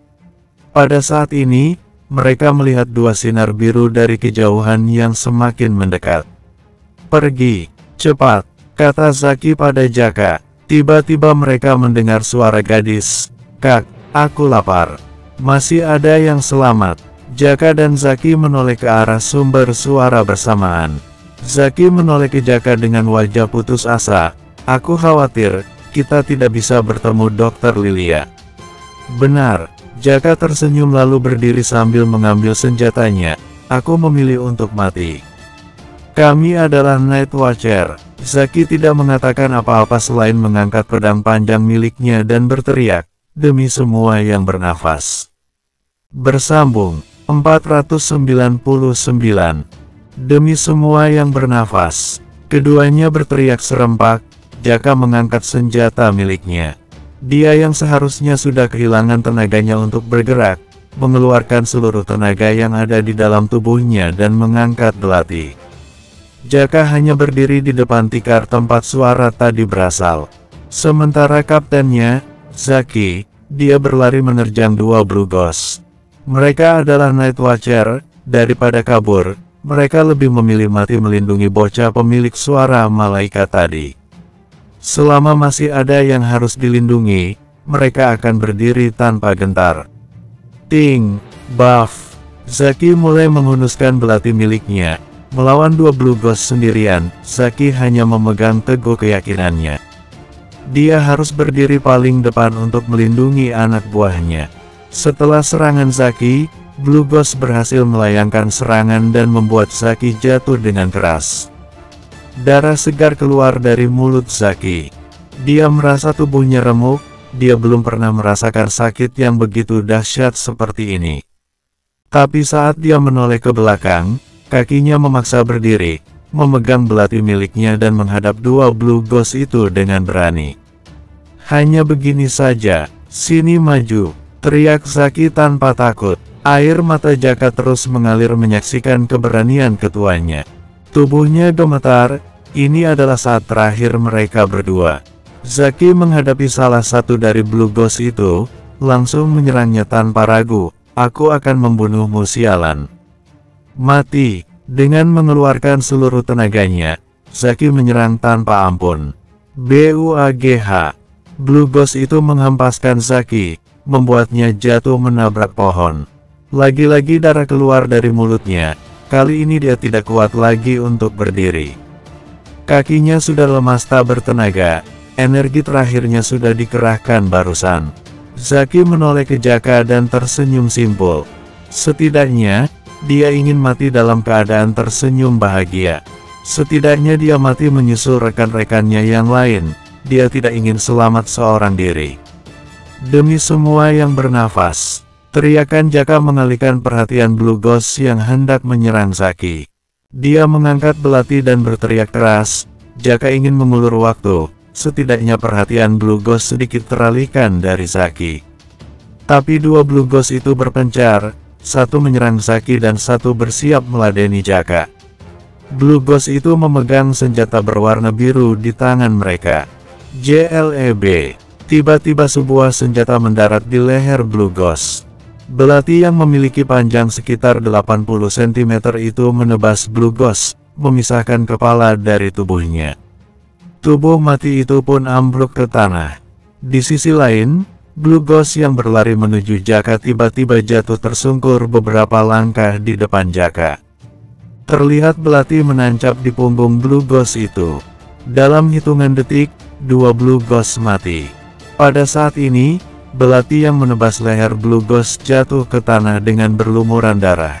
Pada saat ini, mereka melihat 2 sinar biru dari kejauhan yang semakin mendekat. Pergi. Cepat, kata Zaki pada Jaka. Tiba-tiba mereka mendengar suara gadis. Kak, aku lapar. Masih ada yang selamat. Jaka dan Zaki menoleh ke arah sumber suara bersamaan. Zaki menoleh ke Jaka dengan wajah putus asa. Aku khawatir, kita tidak bisa bertemu Dr. Lilia. Benar, Jaka tersenyum lalu berdiri sambil mengambil senjatanya. Aku memilih untuk mati. Kami adalah Night Watcher. Zaki tidak mengatakan apa-apa selain mengangkat pedang panjang miliknya dan berteriak, demi semua yang bernafas. Bersambung, 499. Demi semua yang bernafas. Keduanya berteriak serempak. Jaka mengangkat senjata miliknya. Dia yang seharusnya sudah kehilangan tenaganya untuk bergerak, mengeluarkan seluruh tenaga yang ada di dalam tubuhnya dan mengangkat belati. Jaka hanya berdiri di depan tikar tempat suara tadi berasal. Sementara kaptennya, Zaki, dia berlari menerjang 2 Blue Ghost. Mereka adalah Night Watcher. Daripada kabur, mereka lebih memilih mati melindungi bocah pemilik suara malaikat tadi. Selama masih ada yang harus dilindungi, mereka akan berdiri tanpa gentar. Ting, buff. Zaki mulai menghunuskan belati miliknya. Melawan 2 Blue Ghost sendirian, Zaki hanya memegang teguh keyakinannya. Dia harus berdiri paling depan untuk melindungi anak buahnya. Setelah serangan Zaki, Blue Ghost berhasil melayangkan serangan dan membuat Zaki jatuh dengan keras. Darah segar keluar dari mulut Zaki. Dia merasa tubuhnya remuk, dia belum pernah merasakan sakit yang begitu dahsyat seperti ini. Tapi saat dia menoleh ke belakang, kakinya memaksa berdiri, memegang belati miliknya dan menghadap 2 Blue Ghost itu dengan berani. Hanya begini saja, sini maju. teriak Zaki tanpa takut. Air mata Jaka terus mengalir menyaksikan keberanian ketuanya. Tubuhnya gemetar, ini adalah saat terakhir mereka berdua. Zaki menghadapi salah satu dari Blue Ghost itu, langsung menyerangnya tanpa ragu. Aku akan membunuhmu sialan. Mati. Dengan mengeluarkan seluruh tenaganya, Zaki menyerang tanpa ampun. BUAGH. Blue Ghost itu menghempaskan Zaki, membuatnya jatuh menabrak pohon. Lagi-lagi darah keluar dari mulutnya. Kali ini dia tidak kuat lagi untuk berdiri. Kakinya sudah lemas tak bertenaga, energi terakhirnya sudah dikerahkan barusan. Zaki menoleh ke Jaka dan tersenyum simpul. Setidaknya, dia ingin mati dalam keadaan tersenyum bahagia. Setidaknya dia mati menyusul rekan-rekannya yang lain, dia tidak ingin selamat seorang diri. Demi semua yang bernafas. Teriakan Jaka mengalihkan perhatian Blue Ghost yang hendak menyerang Zaki. Dia mengangkat belati dan berteriak keras. Jaka ingin mengulur waktu, setidaknya perhatian Blue Ghost sedikit teralihkan dari Zaki. Tapi dua Blue Ghost itu berpencar, satu menyerang Zaki dan satu bersiap meladeni Jaka. Blue Ghost itu memegang senjata berwarna biru di tangan mereka. JLEB. Tiba-tiba sebuah senjata mendarat di leher Blue Ghost. Belati yang memiliki panjang sekitar 80 cm itu menebas Blue Ghost, memisahkan kepala dari tubuhnya. Tubuh mati itu pun ambruk ke tanah. Di sisi lain, Blue Ghost yang berlari menuju Jaka tiba-tiba jatuh tersungkur beberapa langkah di depan Jaka. Terlihat belati menancap di punggung Blue Ghost itu. Dalam hitungan detik, dua Blue Ghost mati. Pada saat ini, belati yang menebas leher Blue Ghost jatuh ke tanah dengan berlumuran darah.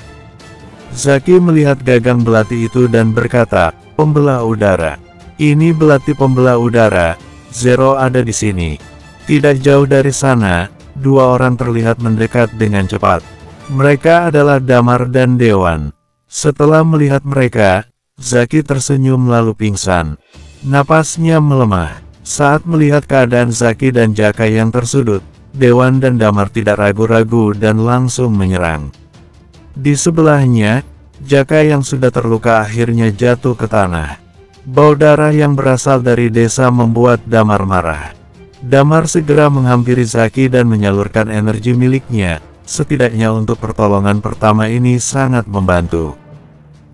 Zaki melihat gagang belati itu dan berkata, "Pembelah udara. Ini belati pembelah udara. Zero ada di sini." Tidak jauh dari sana, dua orang terlihat mendekat dengan cepat. Mereka adalah Damar dan Dewan. Setelah melihat mereka, Zaki tersenyum lalu pingsan. Napasnya melemah. Saat melihat keadaan Zaki dan Jaka yang tersudut, Dewan dan Damar tidak ragu-ragu dan langsung menyerang. Di sebelahnya, Jaka yang sudah terluka akhirnya jatuh ke tanah. Bau darah yang berasal dari desa membuat Damar marah. Damar segera menghampiri Zaki dan menyalurkan energi miliknya, setidaknya untuk pertolongan pertama ini sangat membantu.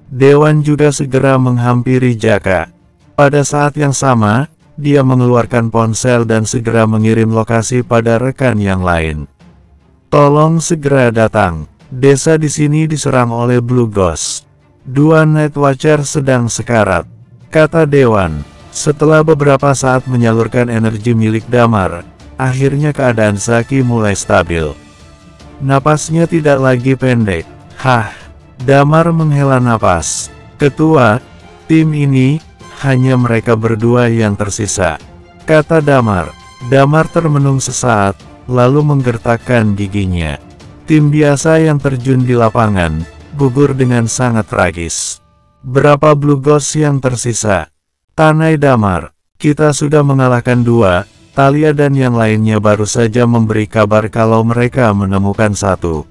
Dewan juga segera menghampiri Jaka. Pada saat yang sama, dia mengeluarkan ponsel dan segera mengirim lokasi pada rekan yang lain. "Tolong segera datang. Desa di sini diserang oleh Blue Ghost. Dua Night Watcher sedang sekarat," kata Dewan. Setelah beberapa saat menyalurkan energi milik Damar, akhirnya keadaan Zaki mulai stabil. Napasnya tidak lagi pendek. "Hah." Damar menghela napas. "Ketua, tim ini, hanya mereka berdua yang tersisa," kata Damar. Damar termenung sesaat, lalu menggertakkan giginya. Tim biasa yang terjun di lapangan, gugur dengan sangat tragis. "Berapa Blue Ghost yang tersisa?" Tanai Damar. "Kita sudah mengalahkan dua, Talia dan yang lainnya baru saja memberi kabar kalau mereka menemukan satu.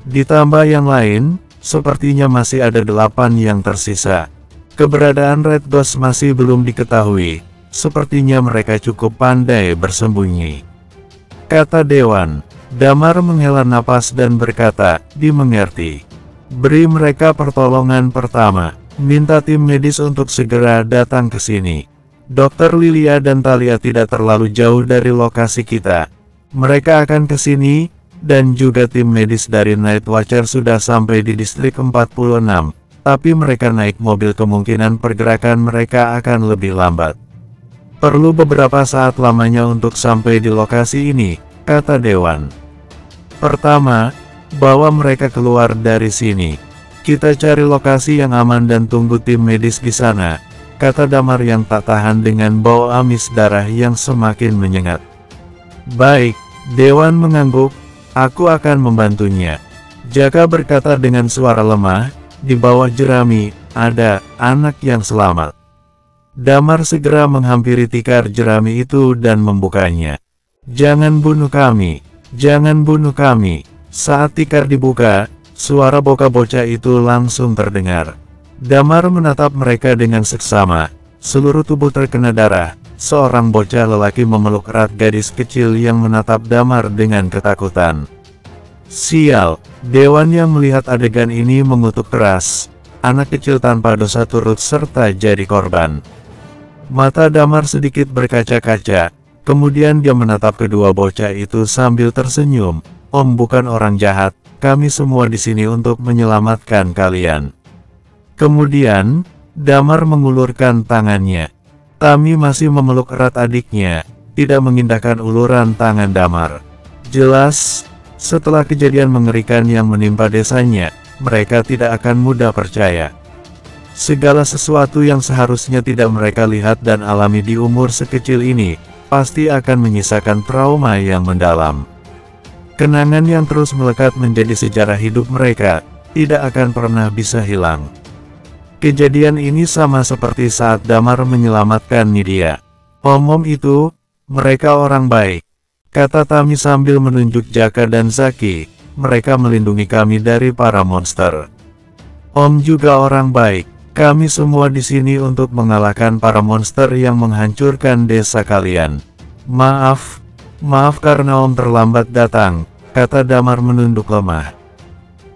Ditambah yang lain, sepertinya masih ada 8 yang tersisa. Keberadaan Red Ghost masih belum diketahui, sepertinya mereka cukup pandai bersembunyi," kata Dewan. Damar menghela napas dan berkata, "Dimengerti. Beri mereka pertolongan pertama. Minta tim medis untuk segera datang ke sini. Dr. Lilia dan Talia tidak terlalu jauh dari lokasi kita. Mereka akan ke sini, dan juga tim medis dari Night Watcher sudah sampai di distrik 46. Tapi mereka naik mobil, kemungkinan pergerakan mereka akan lebih lambat. Perlu beberapa saat lamanya untuk sampai di lokasi ini," kata Dewan. "Pertama, bawa mereka keluar dari sini. Kita cari lokasi yang aman dan tunggu tim medis di sana," kata Damar yang tak tahan dengan bau amis darah yang semakin menyengat. "Baik," Dewan mengangguk, "aku akan membantunya." Jaka berkata dengan suara lemah, "Di bawah jerami, ada anak yang selamat." Damar segera menghampiri tikar jerami itu dan membukanya. "Jangan bunuh kami." Jangan bunuh kami. Saat tikar dibuka, suara bocah-bocah itu langsung terdengar. Damar menatap mereka dengan seksama. Seluruh tubuh terkena darah. Seorang bocah lelaki memeluk erat gadis kecil yang menatap Damar dengan ketakutan. Sial, Dewan yang melihat adegan ini mengutuk keras. Anak kecil tanpa dosa turut serta jadi korban. Mata Damar sedikit berkaca-kaca. Kemudian dia menatap kedua bocah itu sambil tersenyum. Om bukan orang jahat, kami semua di sini untuk menyelamatkan kalian. Kemudian, Damar mengulurkan tangannya. Tami masih memeluk erat adiknya, tidak mengindahkan uluran tangan Damar. Jelas, setelah kejadian mengerikan yang menimpa desanya, mereka tidak akan mudah percaya. Segala sesuatu yang seharusnya tidak mereka lihat dan alami di umur sekecil ini, pasti akan menyisakan trauma yang mendalam. Kenangan yang terus melekat menjadi sejarah hidup mereka, tidak akan pernah bisa hilang. Kejadian ini sama seperti saat Damar menyelamatkan Nidia. Om itu, mereka orang baik, kata Tami sambil menunjuk Jaka dan Zaki. Mereka melindungi kami dari para monster. Om juga orang baik. Kami semua di sini untuk mengalahkan para monster yang menghancurkan desa kalian. Maaf karena Om terlambat datang, kata Damar menunduk lemah.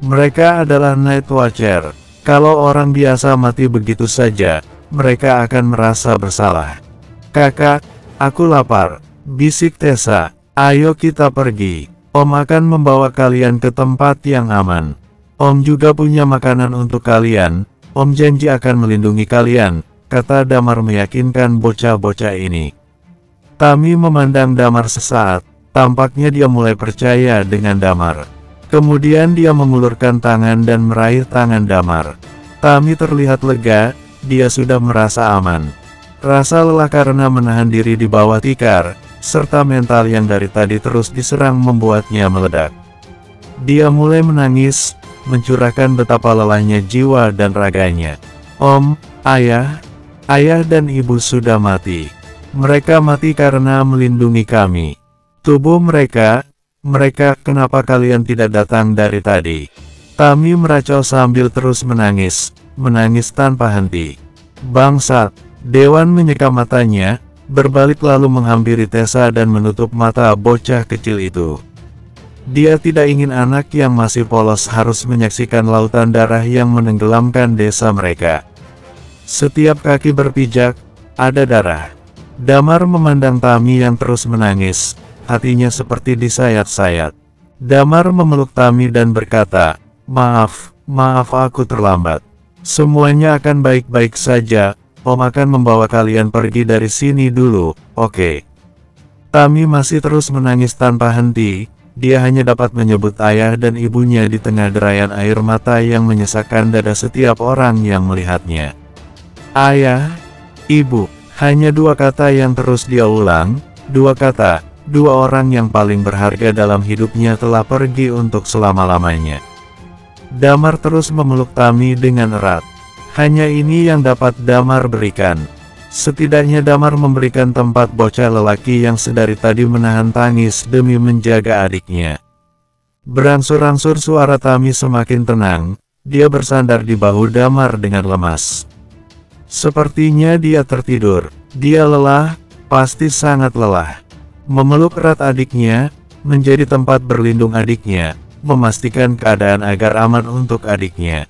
Mereka adalah Night Watcher. Kalau orang biasa mati begitu saja, mereka akan merasa bersalah. Kakak, aku lapar, bisik Tessa. Ayo kita pergi. Om akan membawa kalian ke tempat yang aman. Om juga punya makanan untuk kalian. Om janji akan melindungi kalian, kata Damar meyakinkan bocah-bocah ini. Tami memandang Damar sesaat, tampaknya dia mulai percaya dengan Damar. Kemudian dia mengulurkan tangan dan meraih tangan Damar. Tami terlihat lega, dia sudah merasa aman. Rasa lelah karena menahan diri di bawah tikar, serta mental yang dari tadi terus diserang membuatnya meledak. Dia mulai menangis, mencurahkan betapa lelahnya jiwa dan raganya. Om, ayah dan ibu sudah mati. Mereka mati karena melindungi kami. Tubuh mereka, kenapa kalian tidak datang dari tadi? Tami meracau sambil terus menangis tanpa henti. Bangsat, Dewan menyeka matanya, berbalik lalu menghampiri Tessa dan menutup mata bocah kecil itu. Dia tidak ingin anak yang masih polos harus menyaksikan lautan darah yang menenggelamkan desa mereka. Setiap kaki berpijak, ada darah. Damar memandang Tami yang terus menangis, hatinya seperti disayat-sayat. Damar memeluk Tami dan berkata, maaf aku terlambat. Semuanya akan baik-baik saja, Om akan membawa kalian pergi dari sini dulu, oke? Tami masih terus menangis tanpa henti. Dia hanya dapat menyebut ayah dan ibunya di tengah derayan air mata yang menyesakkan dada setiap orang yang melihatnya. Ayah, ibu, hanya dua kata yang terus dia ulang, dua kata, dua orang yang paling berharga dalam hidupnya telah pergi untuk selama-lamanya. Damar terus memeluk Tami dengan erat. Hanya ini yang dapat Damar berikan. Setidaknya Damar memberikan tempat bocah lelaki yang sedari tadi menahan tangis demi menjaga adiknya. Berangsur-angsur suara Tami semakin tenang, dia bersandar di bahu Damar dengan lemas. Sepertinya dia tertidur, dia lelah, pasti sangat lelah. Memeluk erat adiknya, menjadi tempat berlindung adiknya, memastikan keadaan agar aman untuk adiknya.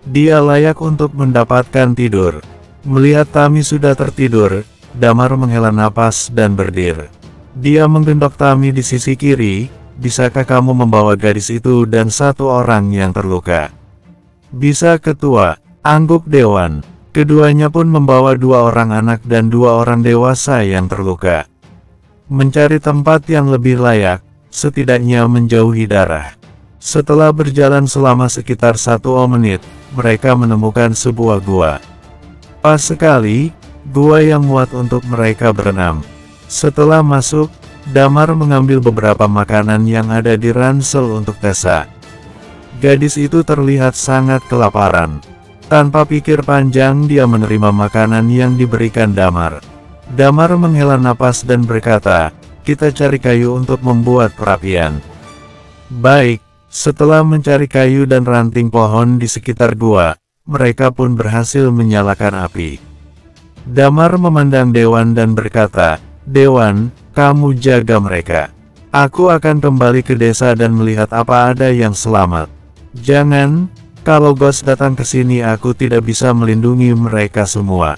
Dia layak untuk mendapatkan tidur. Melihat Tami sudah tertidur, Damar menghela napas dan berdiri. Dia menggendong Tami di sisi kiri. Bisakah kamu membawa gadis itu dan satu orang yang terluka? Bisa ketua, angguk Dewan. Keduanya pun membawa dua orang anak dan dua orang dewasa yang terluka. Mencari tempat yang lebih layak, setidaknya menjauhi darah. Setelah berjalan selama sekitar 1 menit, mereka menemukan sebuah gua. Pas sekali, gua yang muat untuk mereka berenam. Setelah masuk, Damar mengambil beberapa makanan yang ada di ransel untuk Tessa. Gadis itu terlihat sangat kelaparan. Tanpa pikir panjang dia menerima makanan yang diberikan Damar. Damar menghela napas dan berkata, kita cari kayu untuk membuat perapian. Baik, setelah mencari kayu dan ranting pohon di sekitar gua, mereka pun berhasil menyalakan api. Damar memandang Dewan dan berkata, "Dewan, kamu jaga mereka. Aku akan kembali ke desa dan melihat apa ada yang selamat. Jangan, kalau Ghost datang ke sini aku tidak bisa melindungi mereka semua.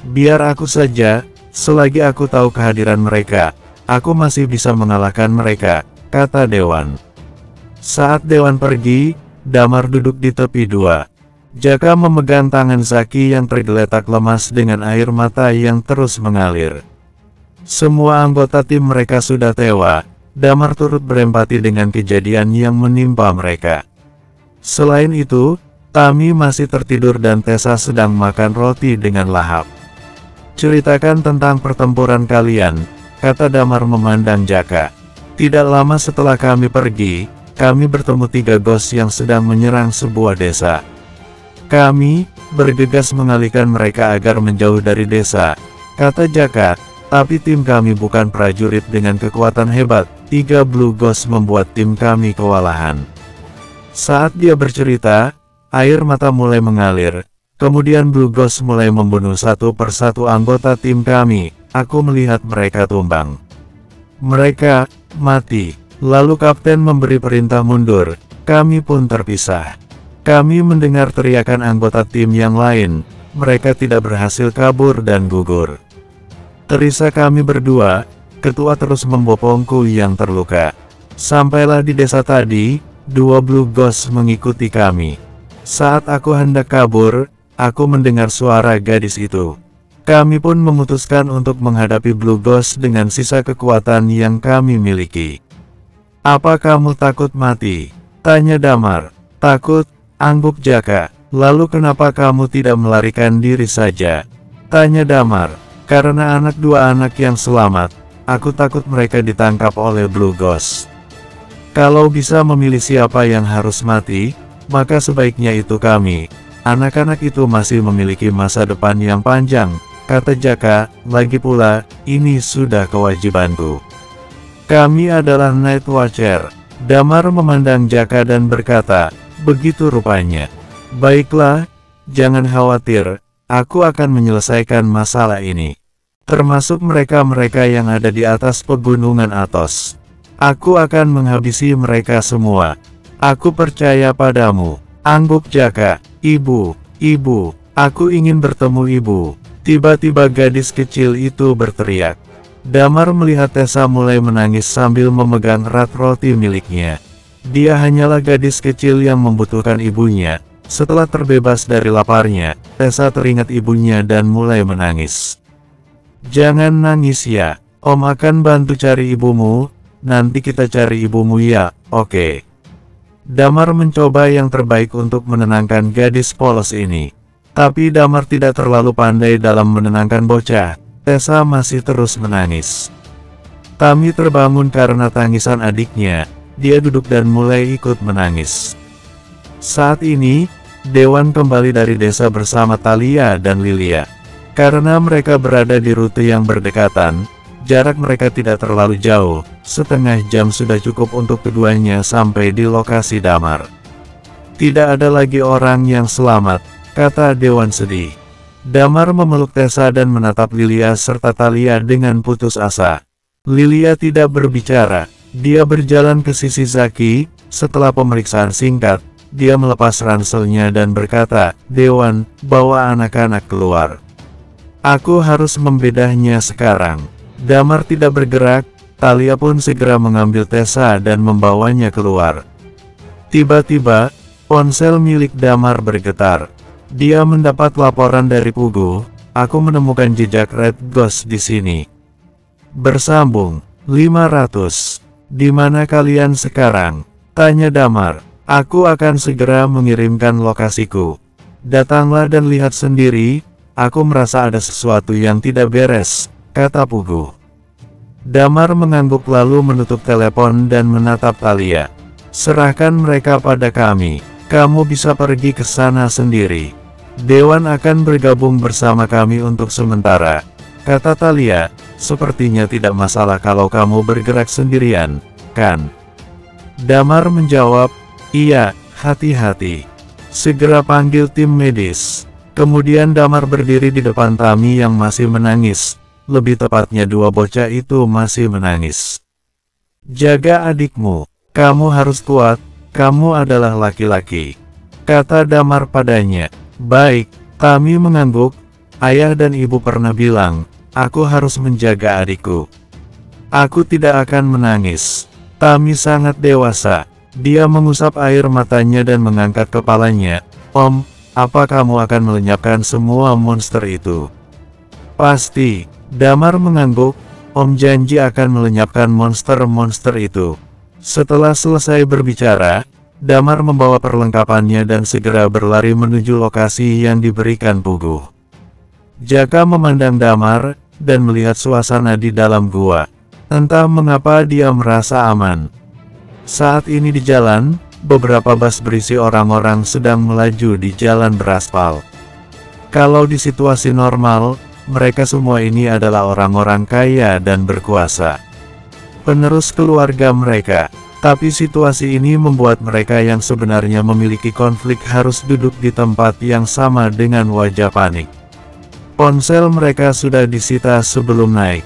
Biar aku saja, selagi aku tahu kehadiran mereka, aku masih bisa mengalahkan mereka," kata Dewan. Saat Dewan pergi, Damar duduk di tepi dua. Jaka memegang tangan Zaki yang tergeletak lemas dengan air mata yang terus mengalir. Semua anggota tim mereka sudah tewas. Damar turut berempati dengan kejadian yang menimpa mereka. Selain itu, Tami masih tertidur dan Tessa sedang makan roti dengan lahap. "Ceritakan tentang pertempuran kalian," kata Damar memandang Jaka. "Tidak lama setelah kami pergi, kami bertemu 3 ghost yang sedang menyerang sebuah desa. Kami bergegas mengalihkan mereka agar menjauh dari desa," kata Jaka. "Tapi tim kami bukan prajurit dengan kekuatan hebat. 3 blue ghost membuat tim kami kewalahan." Saat dia bercerita, air mata mulai mengalir. "Kemudian blue ghost mulai membunuh satu persatu anggota tim kami. Aku melihat mereka tumbang. Mereka mati. Lalu kapten memberi perintah mundur. Kami pun terpisah. Kami mendengar teriakan anggota tim yang lain. Mereka tidak berhasil kabur dan gugur. Terisa kami berdua. Ketua terus membopongku yang terluka. Sampailah di desa tadi, 2 blue ghost mengikuti kami. Saat aku hendak kabur, aku mendengar suara gadis itu. Kami pun memutuskan untuk menghadapi blue ghost dengan sisa kekuatan yang kami miliki." "Apa kamu takut mati?" tanya Damar. "Takut," angguk Jaka. "Lalu kenapa kamu tidak melarikan diri saja?" tanya Damar. "Karena 2 anak yang selamat. Aku takut mereka ditangkap oleh blue ghost. Kalau bisa memilih siapa yang harus mati, maka sebaiknya itu kami. Anak-anak itu masih memiliki masa depan yang panjang," kata Jaka. "Lagi pula, ini sudah kewajibanku. Kami adalah Night Watcher." Damar memandang Jaka dan berkata, "Begitu rupanya. Baiklah, jangan khawatir, aku akan menyelesaikan masalah ini. Termasuk mereka-mereka yang ada di atas pegunungan Athos. Aku akan menghabisi mereka semua. Aku percaya padamu," angguk Jaka. Ibu, aku ingin bertemu ibu." Tiba-tiba gadis kecil itu berteriak. Damar melihat Tessa mulai menangis sambil memegang erat roti miliknya. Dia hanyalah gadis kecil yang membutuhkan ibunya. Setelah terbebas dari laparnya, Tessa teringat ibunya dan mulai menangis. "Jangan nangis ya, Om akan bantu cari ibumu. Nanti kita cari ibumu ya, oke?" Damar mencoba yang terbaik untuk menenangkan gadis polos ini. Tapi Damar tidak terlalu pandai dalam menenangkan bocah. Tessa masih terus menangis. Tami terbangun karena tangisan adiknya. Dia duduk dan mulai ikut menangis. Saat ini, Dewan kembali dari desa bersama Thalia dan Lilia. Karena mereka berada di rute yang berdekatan, jarak mereka tidak terlalu jauh. Setengah jam sudah cukup untuk keduanya sampai di lokasi Damar. "Tidak ada lagi orang yang selamat," kata Dewan sedih. Damar memeluk Tessa dan menatap Lilia serta Thalia dengan putus asa. Lilia tidak berbicara. Dia berjalan ke sisi Zaki. Setelah pemeriksaan singkat, dia melepas ranselnya dan berkata, "Dewan, bawa anak-anak keluar. Aku harus membedahnya sekarang." Damar tidak bergerak. Thalia pun segera mengambil Tessa dan membawanya keluar. Tiba-tiba, ponsel milik Damar bergetar. Dia mendapat laporan dari Pugu. "Aku menemukan jejak Red Ghost di sini. Bersambung 500. Di mana kalian sekarang?" tanya Damar. "Aku akan segera mengirimkan lokasiku. Datanglah dan lihat sendiri. Aku merasa ada sesuatu yang tidak beres," kata Pugu. Damar mengangguk lalu menutup telepon dan menatap Thalia. "Serahkan mereka pada kami. Kamu bisa pergi ke sana sendiri. Dewan akan bergabung bersama kami untuk sementara. kata Thalia, sepertinya tidak masalah kalau kamu bergerak sendirian, kan? Damar menjawab, iya, hati-hati. Segera panggil tim medis. Kemudian Damar berdiri di depan Tami yang masih menangis, lebih tepatnya dua bocah itu masih menangis. Jaga adikmu, kamu harus kuat, kamu adalah laki-laki, kata Damar padanya. Baik, Tami mengangguk, ayah dan ibu pernah bilang, aku harus menjaga adikku. Aku tidak akan menangis. Tami sangat dewasa, dia mengusap air matanya dan mengangkat kepalanya. Om, apa kamu akan melenyapkan semua monster itu? Pasti, Damar mengangguk, Om janji akan melenyapkan monster-monster itu. Setelah selesai berbicara, Damar membawa perlengkapannya dan segera berlari menuju lokasi yang diberikan Puguh. Jaka memandang Damar, dan melihat suasana di dalam gua. Entah mengapa dia merasa aman. Saat ini di jalan, beberapa bus berisi orang-orang sedang melaju di jalan beraspal. Kalau di situasi normal, mereka semua ini adalah orang-orang kaya dan berkuasa, penerus keluarga mereka. Tapi situasi ini membuat mereka yang sebenarnya memiliki konflik harus duduk di tempat yang sama dengan wajah panik. Ponsel mereka sudah disita sebelum naik.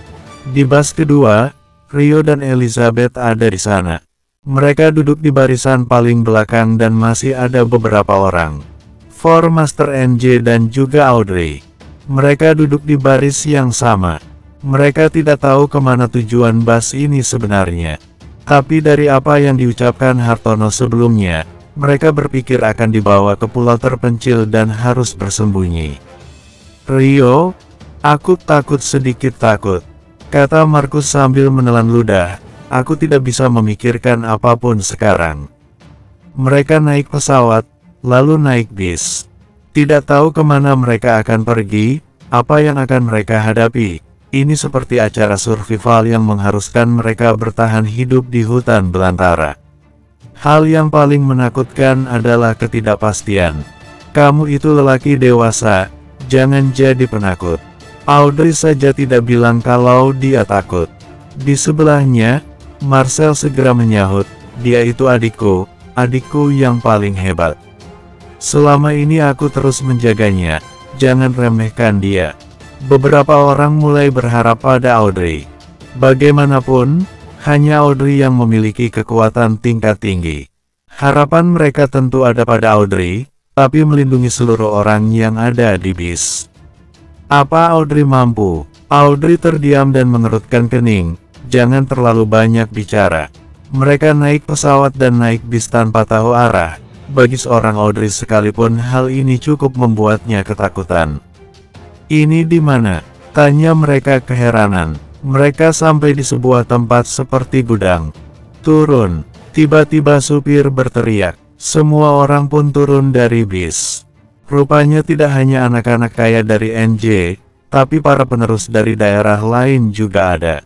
Di bus kedua, Rio dan Elizabeth ada di sana. Mereka duduk di barisan paling belakang dan masih ada beberapa orang. For Master NJ dan juga Audrey. Mereka duduk di baris yang sama. Mereka tidak tahu kemana tujuan bus ini sebenarnya. Tapi dari apa yang diucapkan Hartono sebelumnya, mereka berpikir akan dibawa ke pulau terpencil dan harus bersembunyi. Rio, aku takut, sedikit takut, kata Markus sambil menelan ludah. Aku tidak bisa memikirkan apapun sekarang. Mereka naik pesawat, lalu naik bis. Tidak tahu kemana mereka akan pergi, apa yang akan mereka hadapi. Ini seperti acara survival yang mengharuskan mereka bertahan hidup di hutan belantara. Hal yang paling menakutkan adalah ketidakpastian. Kamu itu lelaki dewasa, jangan jadi penakut. Audrey saja tidak bilang kalau dia takut. Di sebelahnya, Marcel segera menyahut, dia itu adikku, adikku yang paling hebat. Selama ini aku terus menjaganya, jangan remehkan dia. Beberapa orang mulai berharap pada Audrey. Bagaimanapun, hanya Audrey yang memiliki kekuatan tingkat tinggi. Harapan mereka tentu ada pada Audrey, tapi melindungi seluruh orang yang ada di bis. Apa Audrey mampu? Audrey terdiam dan mengerutkan kening, jangan terlalu banyak bicara. Mereka naik pesawat dan naik bis tanpa tahu arah. Bagi seorang Audrey sekalipun hal ini cukup membuatnya ketakutan. Ini di mana? Tanya mereka keheranan. Mereka sampai di sebuah tempat seperti gudang. Turun. Tiba-tiba supir berteriak. Semua orang pun turun dari bis. Rupanya tidak hanya anak-anak kaya dari NJ, tapi para penerus dari daerah lain juga ada.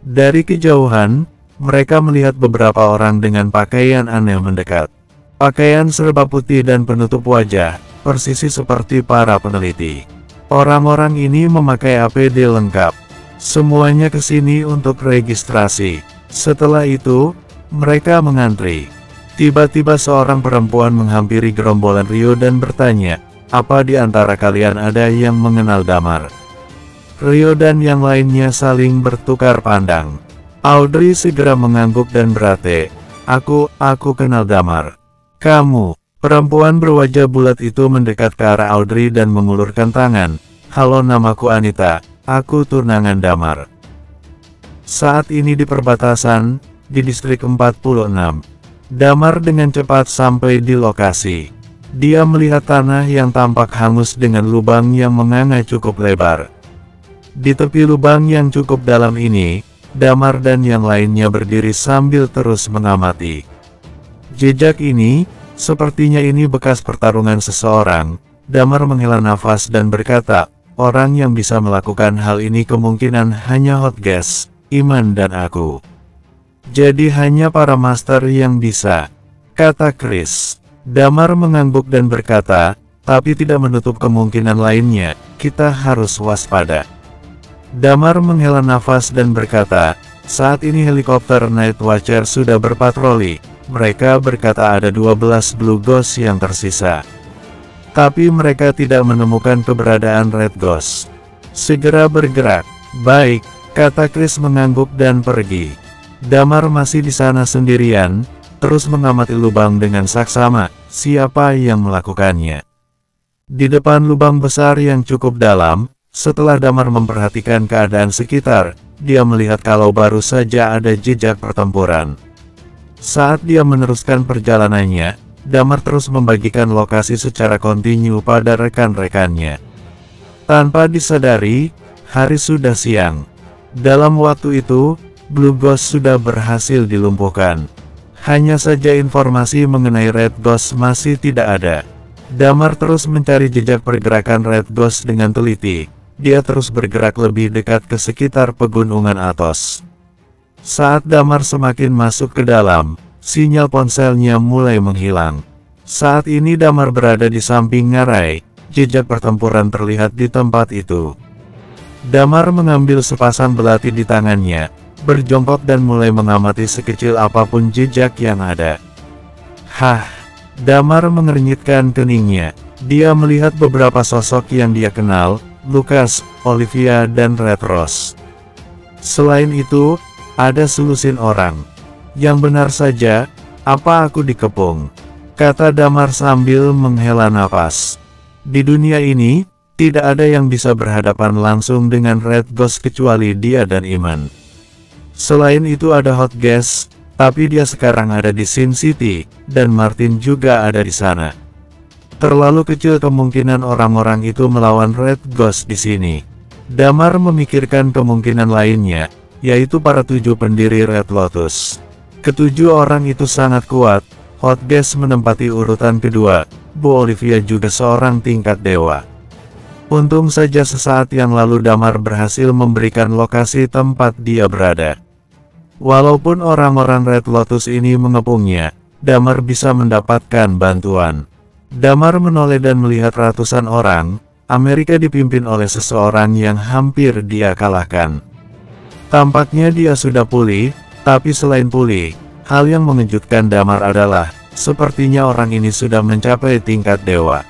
Dari kejauhan, mereka melihat beberapa orang dengan pakaian aneh mendekat. Pakaian serba putih dan penutup wajah, persis seperti para peneliti. Orang-orang ini memakai APD lengkap. Semuanya ke sini untuk registrasi. Setelah itu, mereka mengantri. Tiba-tiba seorang perempuan menghampiri gerombolan Rio dan bertanya, apa di antara kalian ada yang mengenal Damar? Rio dan yang lainnya saling bertukar pandang. Audrey segera mengangguk dan berkata, aku kenal Damar. Kamu, perempuan berwajah bulat itu mendekat ke arah Audrey dan mengulurkan tangan. Halo, namaku Anita, aku tunangan Damar. Saat ini di perbatasan, di distrik 46. Damar dengan cepat sampai di lokasi. Dia melihat tanah yang tampak hangus dengan lubang yang menganga cukup lebar. Di tepi lubang yang cukup dalam ini, Damar dan yang lainnya berdiri sambil terus mengamati. Jejak ini, sepertinya ini bekas pertarungan seseorang. Damar menghela nafas dan berkata, orang yang bisa melakukan hal ini kemungkinan hanya Hotgas, Iman dan aku. Jadi hanya para master yang bisa, kata Chris. Damar mengangguk dan berkata, tapi tidak menutup kemungkinan lainnya, kita harus waspada. Damar menghela nafas dan berkata, saat ini helikopter Night Watcher sudah berpatroli. Mereka berkata ada 12 Blue Ghost yang tersisa. Tapi mereka tidak menemukan keberadaan Red Ghost. Segera bergerak. Baik, kata Chris mengangguk dan pergi. Damar masih di sana sendirian, terus mengamati lubang dengan saksama, siapa yang melakukannya. Di depan lubang besar yang cukup dalam, setelah Damar memperhatikan keadaan sekitar, dia melihat kalau baru saja ada jejak pertempuran. Saat dia meneruskan perjalanannya, Damar terus membagikan lokasi secara kontinu pada rekan-rekannya. Tanpa disadari, hari sudah siang. Dalam waktu itu, Blue Ghost sudah berhasil dilumpuhkan. Hanya saja informasi mengenai Red Ghost masih tidak ada. Damar terus mencari jejak pergerakan Red Ghost dengan teliti. Dia terus bergerak lebih dekat ke sekitar pegunungan Athos. Saat Damar semakin masuk ke dalam, sinyal ponselnya mulai menghilang. Saat ini Damar berada di samping ngarai, jejak pertempuran terlihat di tempat itu. Damar mengambil sepasang belati di tangannya, berjongkok dan mulai mengamati sekecil apapun jejak yang ada. Hah! Damar mengernyitkan keningnya. Dia melihat beberapa sosok yang dia kenal, Lucas, Olivia dan Red Rose. Selain itu, ada selusin orang. Yang benar saja, apa aku dikepung? Kata Damar sambil menghela napas. Di dunia ini, tidak ada yang bisa berhadapan langsung dengan Red Ghost kecuali dia dan Iman. Selain itu ada Hot Gas, tapi dia sekarang ada di Sin City, dan Martin juga ada di sana. Terlalu kecil kemungkinan orang-orang itu melawan Red Ghost di sini. Damar memikirkan kemungkinan lainnya, yaitu para 7 pendiri Red Lotus. Ketujuh orang itu sangat kuat. Hot Gas menempati urutan kedua, Bu Olivia juga seorang tingkat dewa. Untung saja sesaat yang lalu Damar berhasil memberikan lokasi tempat dia berada. Walaupun orang-orang Red Lotus ini mengepungnya, Damar bisa mendapatkan bantuan. Damar menoleh dan melihat ratusan orang. Amerika dipimpin oleh seseorang yang hampir dia kalahkan. Tampaknya dia sudah pulih, tapi selain pulih, hal yang mengejutkan Damar adalah, sepertinya orang ini sudah mencapai tingkat dewa.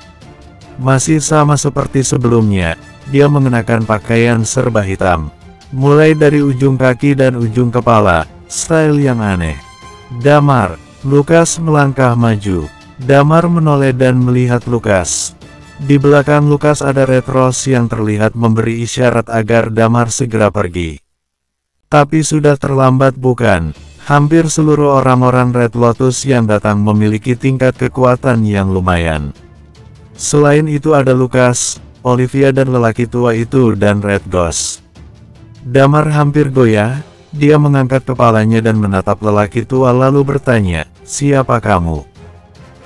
Masih sama seperti sebelumnya, dia mengenakan pakaian serba hitam. Mulai dari ujung kaki dan ujung kepala, style yang aneh. Damar, Lucas melangkah maju. Damar menoleh dan melihat Lucas. Di belakang Lucas ada Red Rose yang terlihat memberi isyarat agar Damar segera pergi. Tapi sudah terlambat bukan? Hampir seluruh orang-orang Red Lotus yang datang memiliki tingkat kekuatan yang lumayan. Selain itu ada Lucas, Olivia dan lelaki tua itu dan Red Ghost. Damar hampir goyah, dia mengangkat kepalanya dan menatap lelaki tua lalu bertanya, siapa kamu?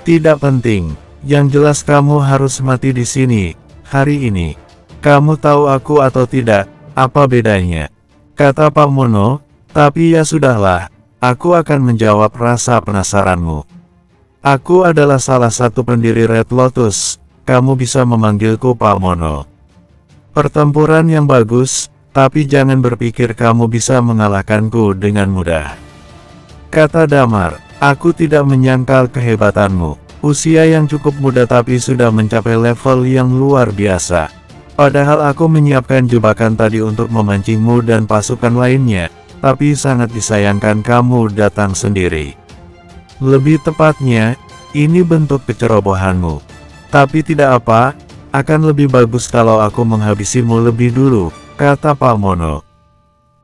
Tidak penting, yang jelas kamu harus mati di sini, hari ini. Kamu tahu aku atau tidak, apa bedanya? Kata Pak Mono, tapi ya sudahlah, aku akan menjawab rasa penasaranmu. Aku adalah salah satu pendiri Red Lotus, kamu bisa memanggilku Pak Mono. Pertempuran yang bagus, tapi jangan berpikir kamu bisa mengalahkanku dengan mudah. Kata Damar, aku tidak menyangkal kehebatanmu. Usia yang cukup muda tapi sudah mencapai level yang luar biasa. Padahal aku menyiapkan jebakan tadi untuk memancingmu dan pasukan lainnya, tapi sangat disayangkan kamu datang sendiri. Lebih tepatnya, ini bentuk kecerobohanmu. Tapi tidak apa, akan lebih bagus kalau aku menghabisimu lebih dulu, kata Pak Mono.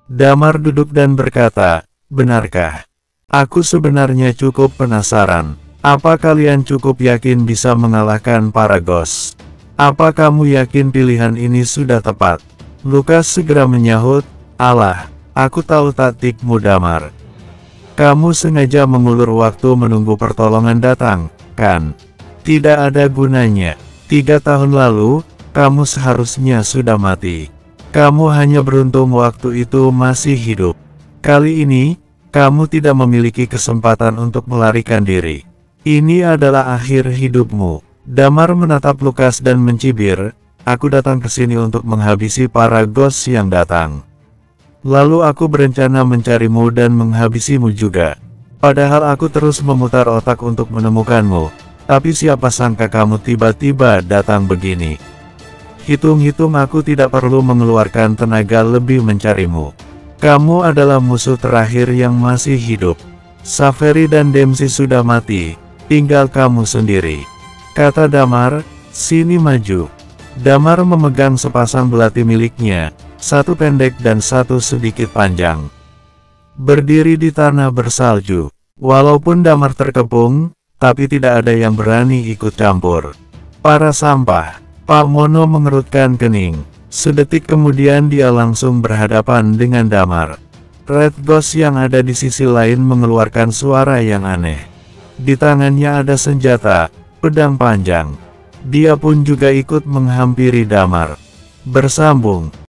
Damar duduk dan berkata, benarkah? Aku sebenarnya cukup penasaran. Apa kalian cukup yakin bisa mengalahkan para Ghost? Apa kamu yakin pilihan ini sudah tepat? Lucas segera menyahut, alah, aku tahu taktikmu Damar. Kamu sengaja mengulur waktu menunggu pertolongan datang, kan? Tidak ada gunanya. 3 tahun lalu, kamu seharusnya sudah mati. Kamu hanya beruntung waktu itu masih hidup. Kali ini, kamu tidak memiliki kesempatan untuk melarikan diri. Ini adalah akhir hidupmu. Damar menatap Lucas dan mencibir, Aku datang ke sini untuk menghabisi para ghost yang datang. Lalu aku berencana mencarimu dan menghabisimu juga. Padahal aku terus memutar otak untuk menemukanmu. Tapi siapa sangka kamu tiba-tiba datang begini. Hitung-hitung aku tidak perlu mengeluarkan tenaga lebih mencarimu. Kamu adalah musuh terakhir yang masih hidup. Saveri dan Dempsey sudah mati, tinggal kamu sendiri. Kata Damar, sini maju. Damar memegang sepasang belati miliknya, satu pendek dan satu sedikit panjang. Berdiri di tanah bersalju. Walaupun Damar terkepung, tapi tidak ada yang berani ikut campur. Para sampah. Pak Mono mengerutkan kening. Sedetik kemudian dia langsung berhadapan dengan Damar. Red Ghost yang ada di sisi lain mengeluarkan suara yang aneh. Di tangannya ada senjata, pedang panjang. Dia pun juga ikut menghampiri Damar. Bersambung.